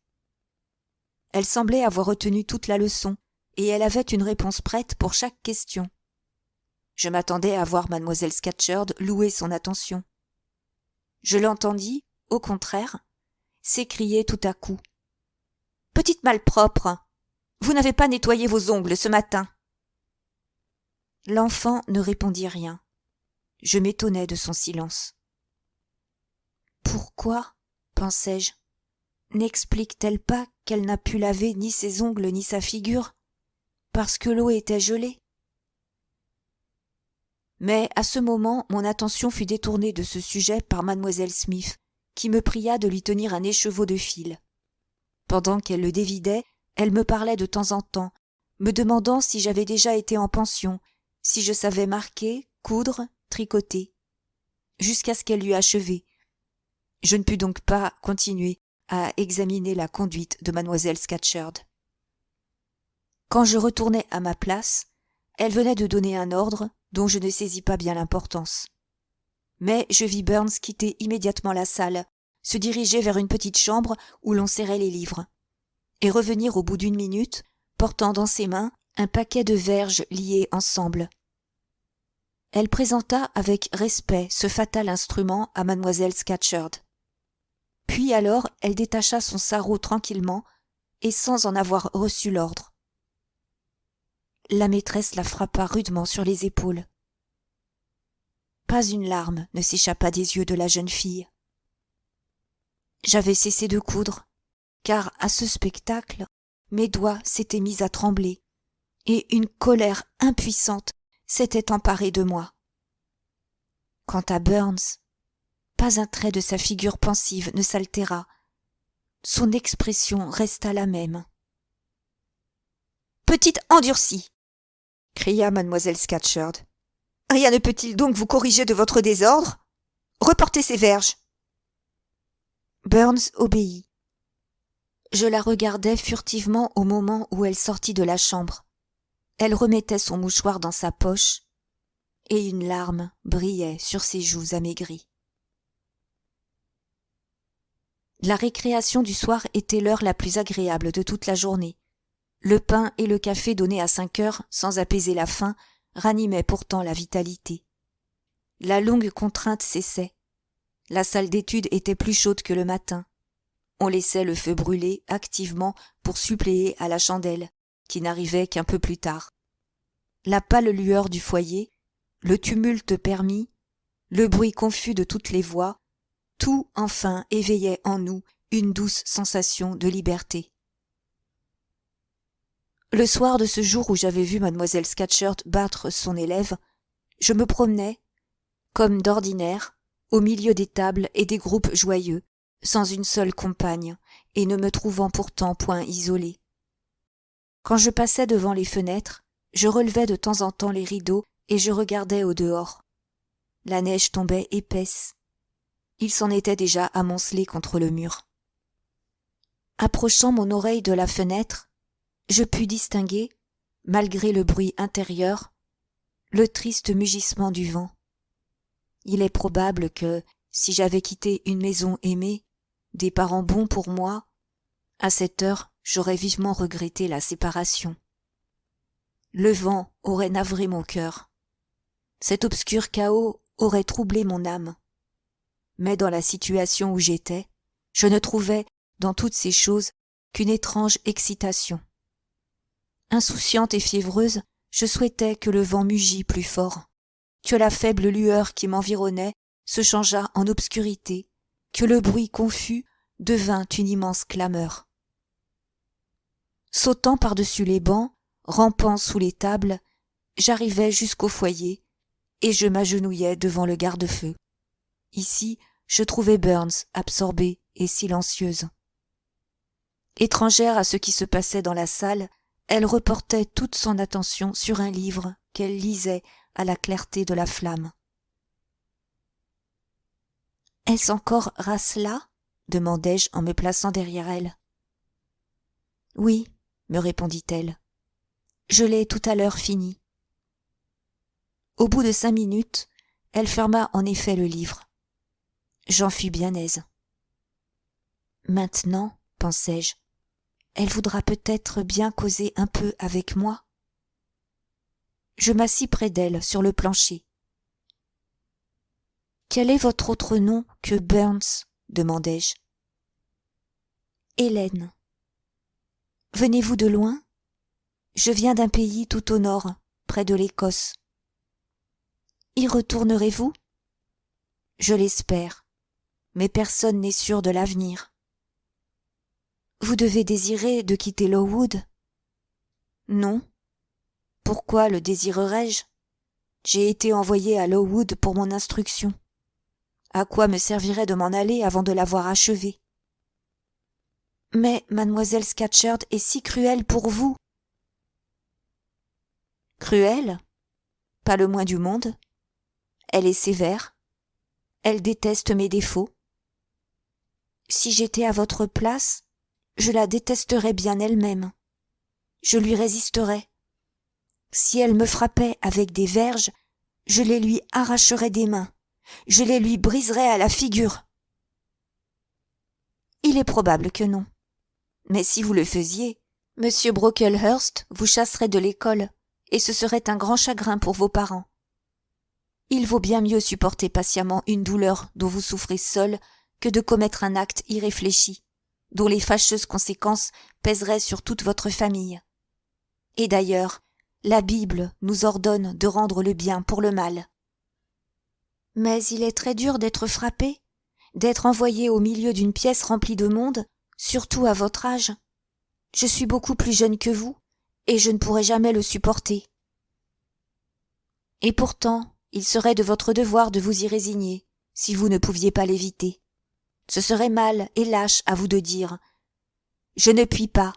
Elle semblait avoir retenu toute la leçon, et elle avait une réponse prête pour chaque question. Je m'attendais à voir mademoiselle Scatcherd louer son attention. Je l'entendis, au contraire, s'écrier tout à coup. « Petite malpropre ! Vous n'avez pas nettoyé vos ongles ce matin. L'enfant ne répondit rien. Je m'étonnais de son silence. Pourquoi, pensai-je, n'explique-t-elle pas qu'elle n'a pu laver ni ses ongles ni sa figure, parce que l'eau était gelée? Mais à ce moment, mon attention fut détournée de ce sujet par mademoiselle Smith, qui me pria de lui tenir un écheveau de fil. Pendant qu'elle le dévidait, elle me parlait de temps en temps, me demandant si j'avais déjà été en pension, si je savais marquer, coudre, tricoter, jusqu'à ce qu'elle eût achevé. Je ne pus donc pas continuer à examiner la conduite de mademoiselle Scatcherd. Quand je retournai à ma place, elle venait de donner un ordre dont je ne saisis pas bien l'importance. Mais je vis Burns quitter immédiatement la salle, se diriger vers une petite chambre où l'on serrait les livres, et revenir au bout d'une minute, portant dans ses mains un paquet de verges liées ensemble. Elle présenta avec respect ce fatal instrument à mademoiselle Scatcherd. Puis alors elle détacha son sarrau tranquillement et sans en avoir reçu l'ordre. La maîtresse la frappa rudement sur les épaules. Pas une larme ne s'échappa des yeux de la jeune fille. J'avais cessé de coudre, car à ce spectacle, mes doigts s'étaient mis à trembler, et une colère impuissante s'était emparée de moi. Quant à Burns, pas un trait de sa figure pensive ne s'altéra. Son expression resta la même. « Petite endurcie !» cria mademoiselle Scatcherd. « Rien ne peut-il donc vous corriger de votre désordre? Reportez ces verges !» Burns obéit. Je la regardais furtivement au moment où elle sortit de la chambre. Elle remettait son mouchoir dans sa poche, et une larme brillait sur ses joues amaigries. La récréation du soir était l'heure la plus agréable de toute la journée. Le pain et le café donnés à 5 heures, sans apaiser la faim, ranimaient pourtant la vitalité. La longue contrainte cessait. La salle d'étude était plus chaude que le matin. On laissait le feu brûler activement pour suppléer à la chandelle, qui n'arrivait qu'un peu plus tard. La pâle lueur du foyer, le tumulte permis, le bruit confus de toutes les voix, tout enfin éveillait en nous une douce sensation de liberté. Le soir de ce jour où j'avais vu mademoiselle Scatcherd battre son élève, je me promenais, comme d'ordinaire, au milieu des tables et des groupes joyeux, sans une seule compagne, et ne me trouvant pourtant point isolée. Quand je passais devant les fenêtres, je relevais de temps en temps les rideaux et je regardais au dehors. La neige tombait épaisse. Il s'en était déjà amoncelé contre le mur. Approchant mon oreille de la fenêtre, je pus distinguer, malgré le bruit intérieur, le triste mugissement du vent. Il est probable que, si j'avais quitté une maison aimée, des parents bons pour moi, à cette heure j'aurais vivement regretté la séparation. Le vent aurait navré mon cœur. Cet obscur chaos aurait troublé mon âme. Mais dans la situation où j'étais, je ne trouvais, dans toutes ces choses, qu'une étrange excitation. Insouciante et fiévreuse, je souhaitais que le vent mugît plus fort, que la faible lueur qui m'environnait se changeât en obscurité, que le bruit confus devint une immense clameur. Sautant par-dessus les bancs, rampant sous les tables, j'arrivai jusqu'au foyer et je m'agenouillai devant le garde-feu. Ici, je trouvai Burns absorbée et silencieuse. Étrangère à ce qui se passait dans la salle, elle reportait toute son attention sur un livre qu'elle lisait à la clarté de la flamme. « Est-ce encore Rasselas ?» demandai-je en me plaçant derrière elle. « Oui, » me répondit-elle. « Je l'ai tout à l'heure fini. » Au bout de 5 minutes, elle ferma en effet le livre. J'en fus bien aise. Maintenant, pensai-je, elle voudra peut-être bien causer un peu avec moi. Je m'assis près d'elle sur le plancher. « Quel est votre autre nom que Burns ?» demandai-je. « Hélène. Venez-vous de loin ? Je viens d'un pays tout au nord, près de l'Écosse. Y retournerez-vous? Je l'espère, mais personne n'est sûr de l'avenir. Vous devez désirer de quitter Lowood? Non. Pourquoi le désirerais-je? J'ai été envoyé à Lowood pour mon instruction. À quoi me servirait de m'en aller avant de l'avoir achevé? Mais mademoiselle Scatcherd est si cruelle pour vous. Cruelle? Pas le moins du monde. Elle est sévère. Elle déteste mes défauts. Si j'étais à votre place, je la détesterais bien elle-même. Je lui résisterais. Si elle me frappait avec des verges, je les lui arracherais des mains. Je les lui briserais à la figure. Il est probable que non. Mais si vous le faisiez, Monsieur Brocklehurst vous chasserait de l'école, et ce serait un grand chagrin pour vos parents. Il vaut bien mieux supporter patiemment une douleur dont vous souffrez seul que de commettre un acte irréfléchi, dont les fâcheuses conséquences pèseraient sur toute votre famille. Et d'ailleurs, la Bible nous ordonne de rendre le bien pour le mal. Mais il est très dur d'être frappé, d'être envoyé au milieu d'une pièce remplie de monde, surtout à votre âge. Je suis beaucoup plus jeune que vous, et je ne pourrai jamais le supporter. Et pourtant, il serait de votre devoir de vous y résigner, si vous ne pouviez pas l'éviter. Ce serait mal et lâche à vous de dire « Je ne puis pas »,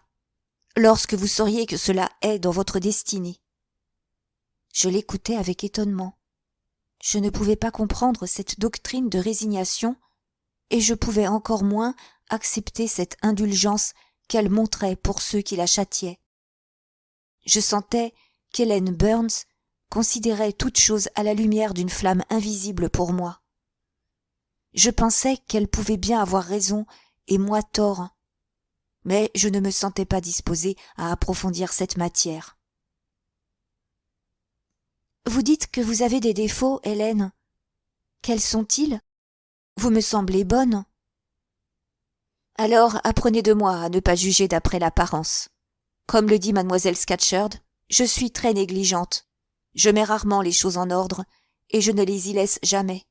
lorsque vous sauriez que cela est dans votre destinée. Je l'écoutais avec étonnement. Je ne pouvais pas comprendre cette doctrine de résignation, et je pouvais encore moins accepter cette indulgence qu'elle montrait pour ceux qui la châtiaient. Je sentais qu'Hélène Burns considérait toute chose à la lumière d'une flamme invisible pour moi. Je pensais qu'elle pouvait bien avoir raison et moi tort, mais je ne me sentais pas disposée à approfondir cette matière. Vous dites que vous avez des défauts, Hélène. Quels sont-ils? Vous me semblez bonne. Alors apprenez de moi à ne pas juger d'après l'apparence. Comme le dit mademoiselle Scatcherd, je suis très négligente. Je mets rarement les choses en ordre, et je ne les y laisse jamais.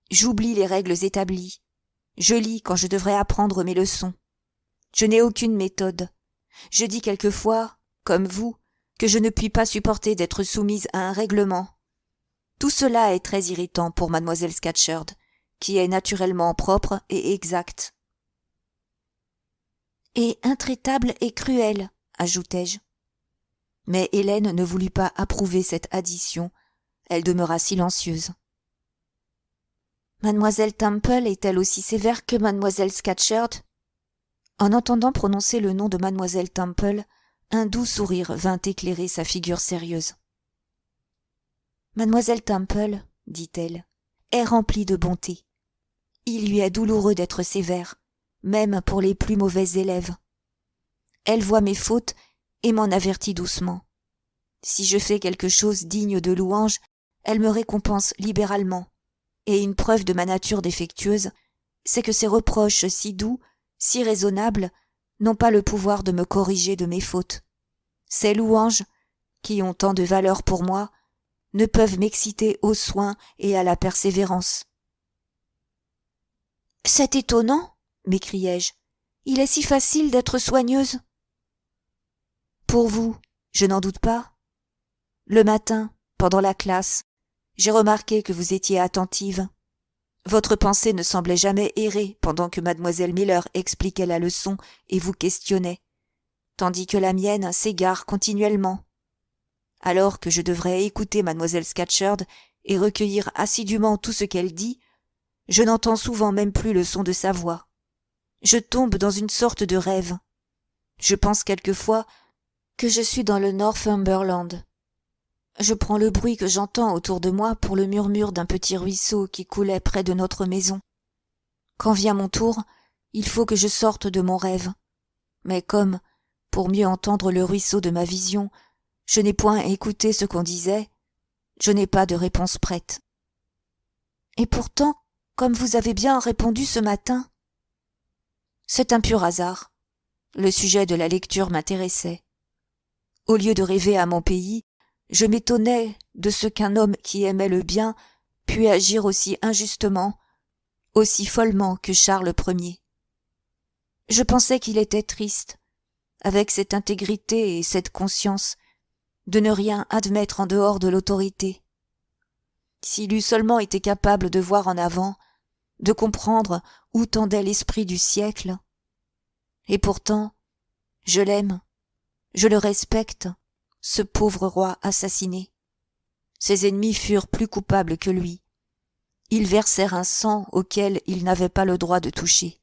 J'oublie les règles établies. Je lis quand je devrais apprendre mes leçons. Je n'ai aucune méthode. Je dis quelquefois, comme vous, que je ne puis pas supporter d'être soumise à un règlement. Tout cela est très irritant pour mademoiselle Scatcherd, qui est naturellement propre et exacte. Et intraitable et cruelle, ajoutai-je. Mais Hélène ne voulut pas approuver cette addition. Elle demeura silencieuse. Mademoiselle Temple est-elle aussi sévère que mademoiselle Scatcherd? En entendant prononcer le nom de mademoiselle Temple, un doux sourire vint éclairer sa figure sérieuse. Mademoiselle Temple, dit-elle, est remplie de bonté. Il lui est douloureux d'être sévère, même pour les plus mauvais élèves. Elle voit mes fautes et m'en avertit doucement. Si je fais quelque chose digne de louange, elle me récompense libéralement. Et une preuve de ma nature défectueuse, c'est que ses reproches si doux, si raisonnables, n'ont pas le pouvoir de me corriger de mes fautes. Ces louanges, qui ont tant de valeur pour moi, ne peuvent m'exciter au soin et à la persévérance. « C'est étonnant, m'écriai-je. Il est si facile d'être soigneuse. » Pour vous, je n'en doute pas. Le matin, pendant la classe, j'ai remarqué que vous étiez attentive. Votre pensée ne semblait jamais errer pendant que mademoiselle Miller expliquait la leçon et vous questionnait, tandis que la mienne s'égare continuellement. Alors que je devrais écouter mademoiselle Scatcherd et recueillir assidûment tout ce qu'elle dit, je n'entends souvent même plus le son de sa voix. Je tombe dans une sorte de rêve. Je pense quelquefois que je suis dans le Northumberland. Je prends le bruit que j'entends autour de moi pour le murmure d'un petit ruisseau qui coulait près de notre maison. Quand vient mon tour, il faut que je sorte de mon rêve. Mais comme, pour mieux entendre le ruisseau de ma vision, je n'ai point écouté ce qu'on disait, je n'ai pas de réponse prête. Et pourtant, comme vous avez bien répondu ce matin, c'est un pur hasard. Le sujet de la lecture m'intéressait. Au lieu de rêver à mon pays, je m'étonnais de ce qu'un homme qui aimait le bien pût agir aussi injustement, aussi follement que Charles Ier. Je pensais qu'il était triste, avec cette intégrité et cette conscience, de ne rien admettre en dehors de l'autorité. S'il eût seulement été capable de voir en avant, de comprendre où tendait l'esprit du siècle. Et pourtant, je l'aime, je le respecte, ce pauvre roi assassiné. Ses ennemis furent plus coupables que lui. Ils versèrent un sang auquel il n'avait pas le droit de toucher.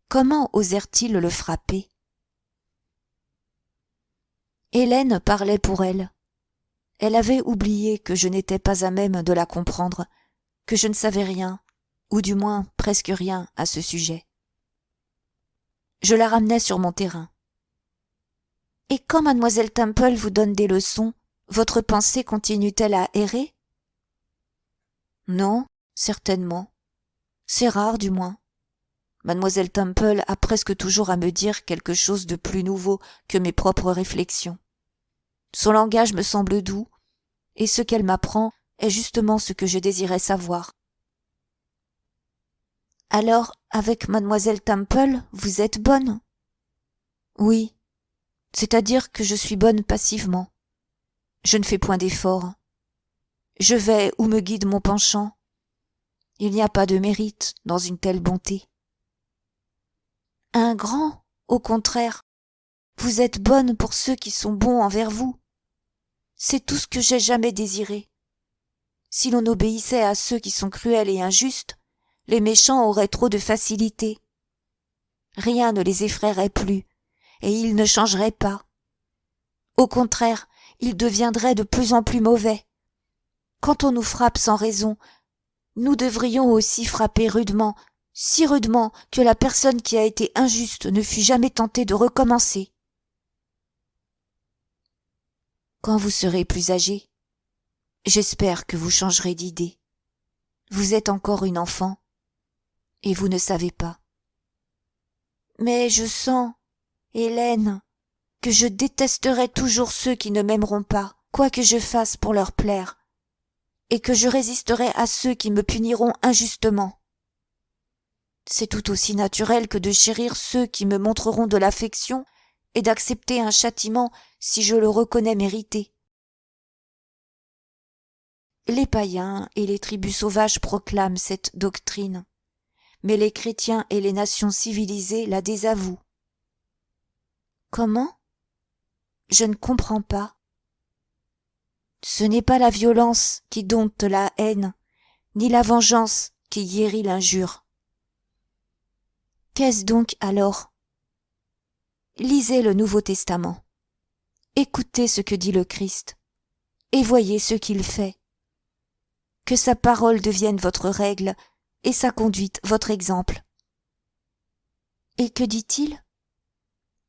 Comment osèrent-ils le frapper? Hélène parlait pour elle. Elle avait oublié que je n'étais pas à même de la comprendre, que je ne savais rien, ou du moins presque rien à ce sujet. Je la ramenais sur mon terrain. Et quand mademoiselle Temple vous donne des leçons, votre pensée continue-t-elle à errer? Non, certainement. C'est rare du moins. Mademoiselle Temple a presque toujours à me dire quelque chose de plus nouveau que mes propres réflexions. Son langage me semble doux, et ce qu'elle m'apprend est justement ce que je désirais savoir. Alors, avec mademoiselle Temple, vous êtes bonne? Oui, c'est-à-dire que je suis bonne passivement. Je ne fais point d'efforts. Je vais où me guide mon penchant. Il n'y a pas de mérite dans une telle bonté. Un grand, au contraire, vous êtes bonne pour ceux qui sont bons envers vous. C'est tout ce que j'ai jamais désiré. Si l'on obéissait à ceux qui sont cruels et injustes, les méchants auraient trop de facilité. Rien ne les effraierait plus, et ils ne changeraient pas. Au contraire, ils deviendraient de plus en plus mauvais. Quand on nous frappe sans raison, nous devrions aussi frapper rudement, si rudement que la personne qui a été injuste ne fût jamais tentée de recommencer. Quand vous serez plus âgé, j'espère que vous changerez d'idée. Vous êtes encore une enfant, et vous ne savez pas. Mais je sens, Hélène, que je détesterai toujours ceux qui ne m'aimeront pas, quoi que je fasse pour leur plaire, et que je résisterai à ceux qui me puniront injustement. C'est tout aussi naturel que de chérir ceux qui me montreront de l'affection et d'accepter un châtiment si je le reconnais mérité. Les païens et les tribus sauvages proclament cette doctrine, mais les chrétiens et les nations civilisées la désavouent. Comment? Je ne comprends pas. Ce n'est pas la violence qui dompte la haine, ni la vengeance qui guérit l'injure. Qu'est-ce donc alors? Lisez le Nouveau Testament. Écoutez ce que dit le Christ, et voyez ce qu'il fait. Que sa parole devienne votre règle, et sa conduite votre exemple. Et que dit-il?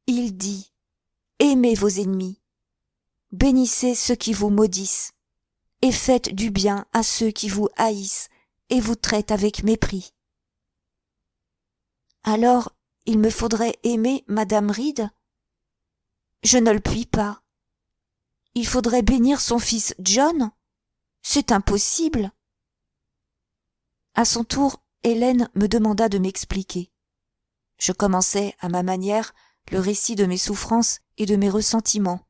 Il dit, aimez vos ennemis, bénissez ceux qui vous maudissent, et faites du bien à ceux qui vous haïssent et vous traitent avec mépris. Alors, il me faudrait aimer Madame Reed? Je ne le puis pas. Il faudrait bénir son fils John? C'est impossible. À son tour, Hélène me demanda de m'expliquer. Je commençai, à ma manière, le récit de mes souffrances et de mes ressentiments.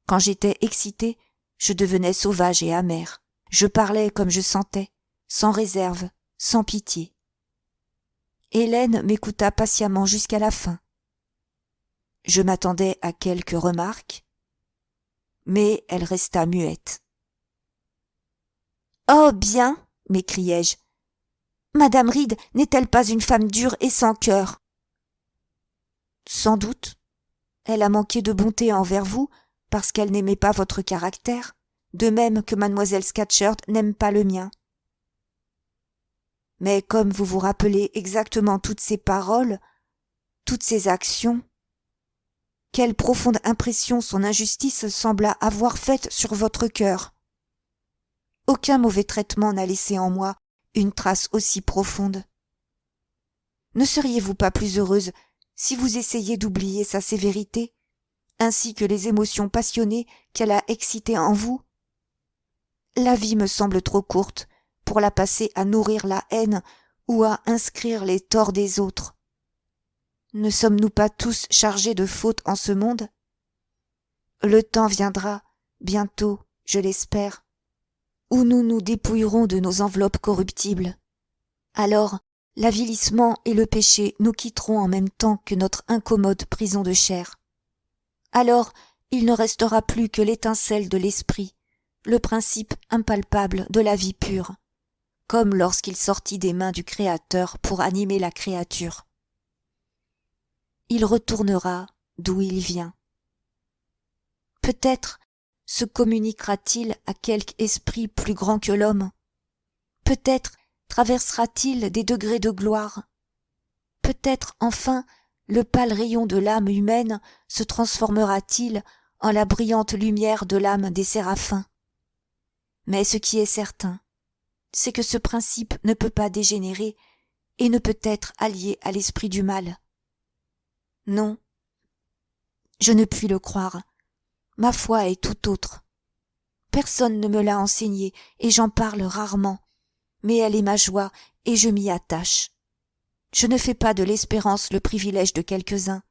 Quand j'étais excitée, je devenais sauvage et amère. Je parlais comme je sentais, sans réserve, sans pitié. Hélène m'écouta patiemment jusqu'à la fin. Je m'attendais à quelques remarques, mais elle resta muette. « Oh bien !» m'écriai-je. « Madame Reed n'est-elle pas une femme dure et sans cœur ?» Sans doute. Elle a manqué de bonté envers vous parce qu'elle n'aimait pas votre caractère, de même que mademoiselle Scatcherd n'aime pas le mien. Mais comme vous vous rappelez exactement toutes ces paroles, toutes ces actions, quelle profonde impression son injustice sembla avoir faite sur votre cœur. Aucun mauvais traitement n'a laissé en moi une trace aussi profonde. Ne seriez-vous pas plus heureuse si vous essayiez d'oublier sa sévérité ainsi que les émotions passionnées qu'elle a excitées en vous? La vie me semble trop courte pour la passer à nourrir la haine ou à inscrire les torts des autres. Ne sommes-nous pas tous chargés de fautes en ce monde? Le temps viendra, bientôt, je l'espère, où nous nous dépouillerons de nos enveloppes corruptibles. Alors, l'avilissement et le péché nous quitteront en même temps que notre incommode prison de chair. Alors, il ne restera plus que l'étincelle de l'esprit, le principe impalpable de la vie pure, comme lorsqu'il sortit des mains du Créateur pour animer la créature. Il retournera d'où il vient. Peut-être se communiquera-t-il à quelque esprit plus grand que l'homme. Peut-être traversera-t-il des degrés de gloire. Peut-être enfin le pâle rayon de l'âme humaine se transformera-t-il en la brillante lumière de l'âme des séraphins. Mais ce qui est certain, c'est que ce principe ne peut pas dégénérer et ne peut être allié à l'esprit du mal. Non, je ne puis le croire. Ma foi est tout autre. Personne ne me l'a enseignée et j'en parle rarement, mais elle est ma joie et je m'y attache. Je ne fais pas de l'espérance le privilège de quelques-uns.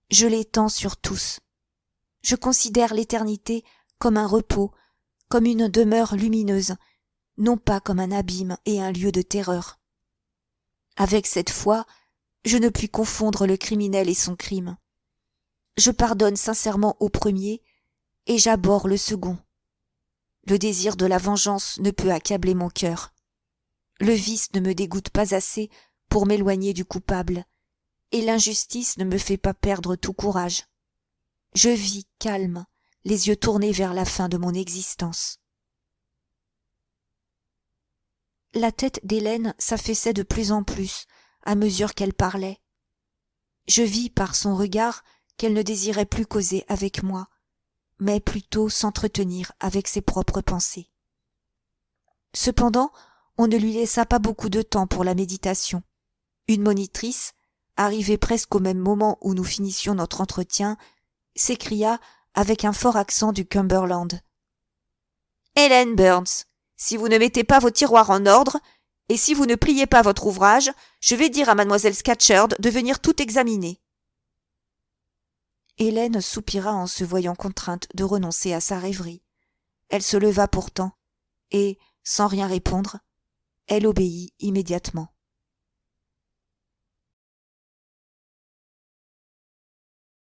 Je l'étends sur tous. Je considère l'éternité comme un repos, comme une demeure lumineuse, non pas comme un abîme et un lieu de terreur. Avec cette foi, je ne puis confondre le criminel et son crime. Je pardonne sincèrement au premier et j'abhorre le second. Le désir de la vengeance ne peut accabler mon cœur. Le vice ne me dégoûte pas assez pour m'éloigner du coupable, et l'injustice ne me fait pas perdre tout courage. Je vis calme, les yeux tournés vers la fin de mon existence. La tête d'Hélène s'affaissait de plus en plus à mesure qu'elle parlait. Je vis par son regard qu'elle ne désirait plus causer avec moi, mais plutôt s'entretenir avec ses propres pensées. Cependant, on ne lui laissa pas beaucoup de temps pour la méditation. Une monitrice, arrivée presque au même moment où nous finissions notre entretien, s'écria avec un fort accent du Cumberland. « Hélène Burns, si vous ne mettez pas vos tiroirs en ordre, et si vous ne pliez pas votre ouvrage, je vais dire à mademoiselle Scatcherd de venir tout examiner. » Hélène soupira en se voyant contrainte de renoncer à sa rêverie. Elle se leva pourtant, et, sans rien répondre, elle obéit immédiatement.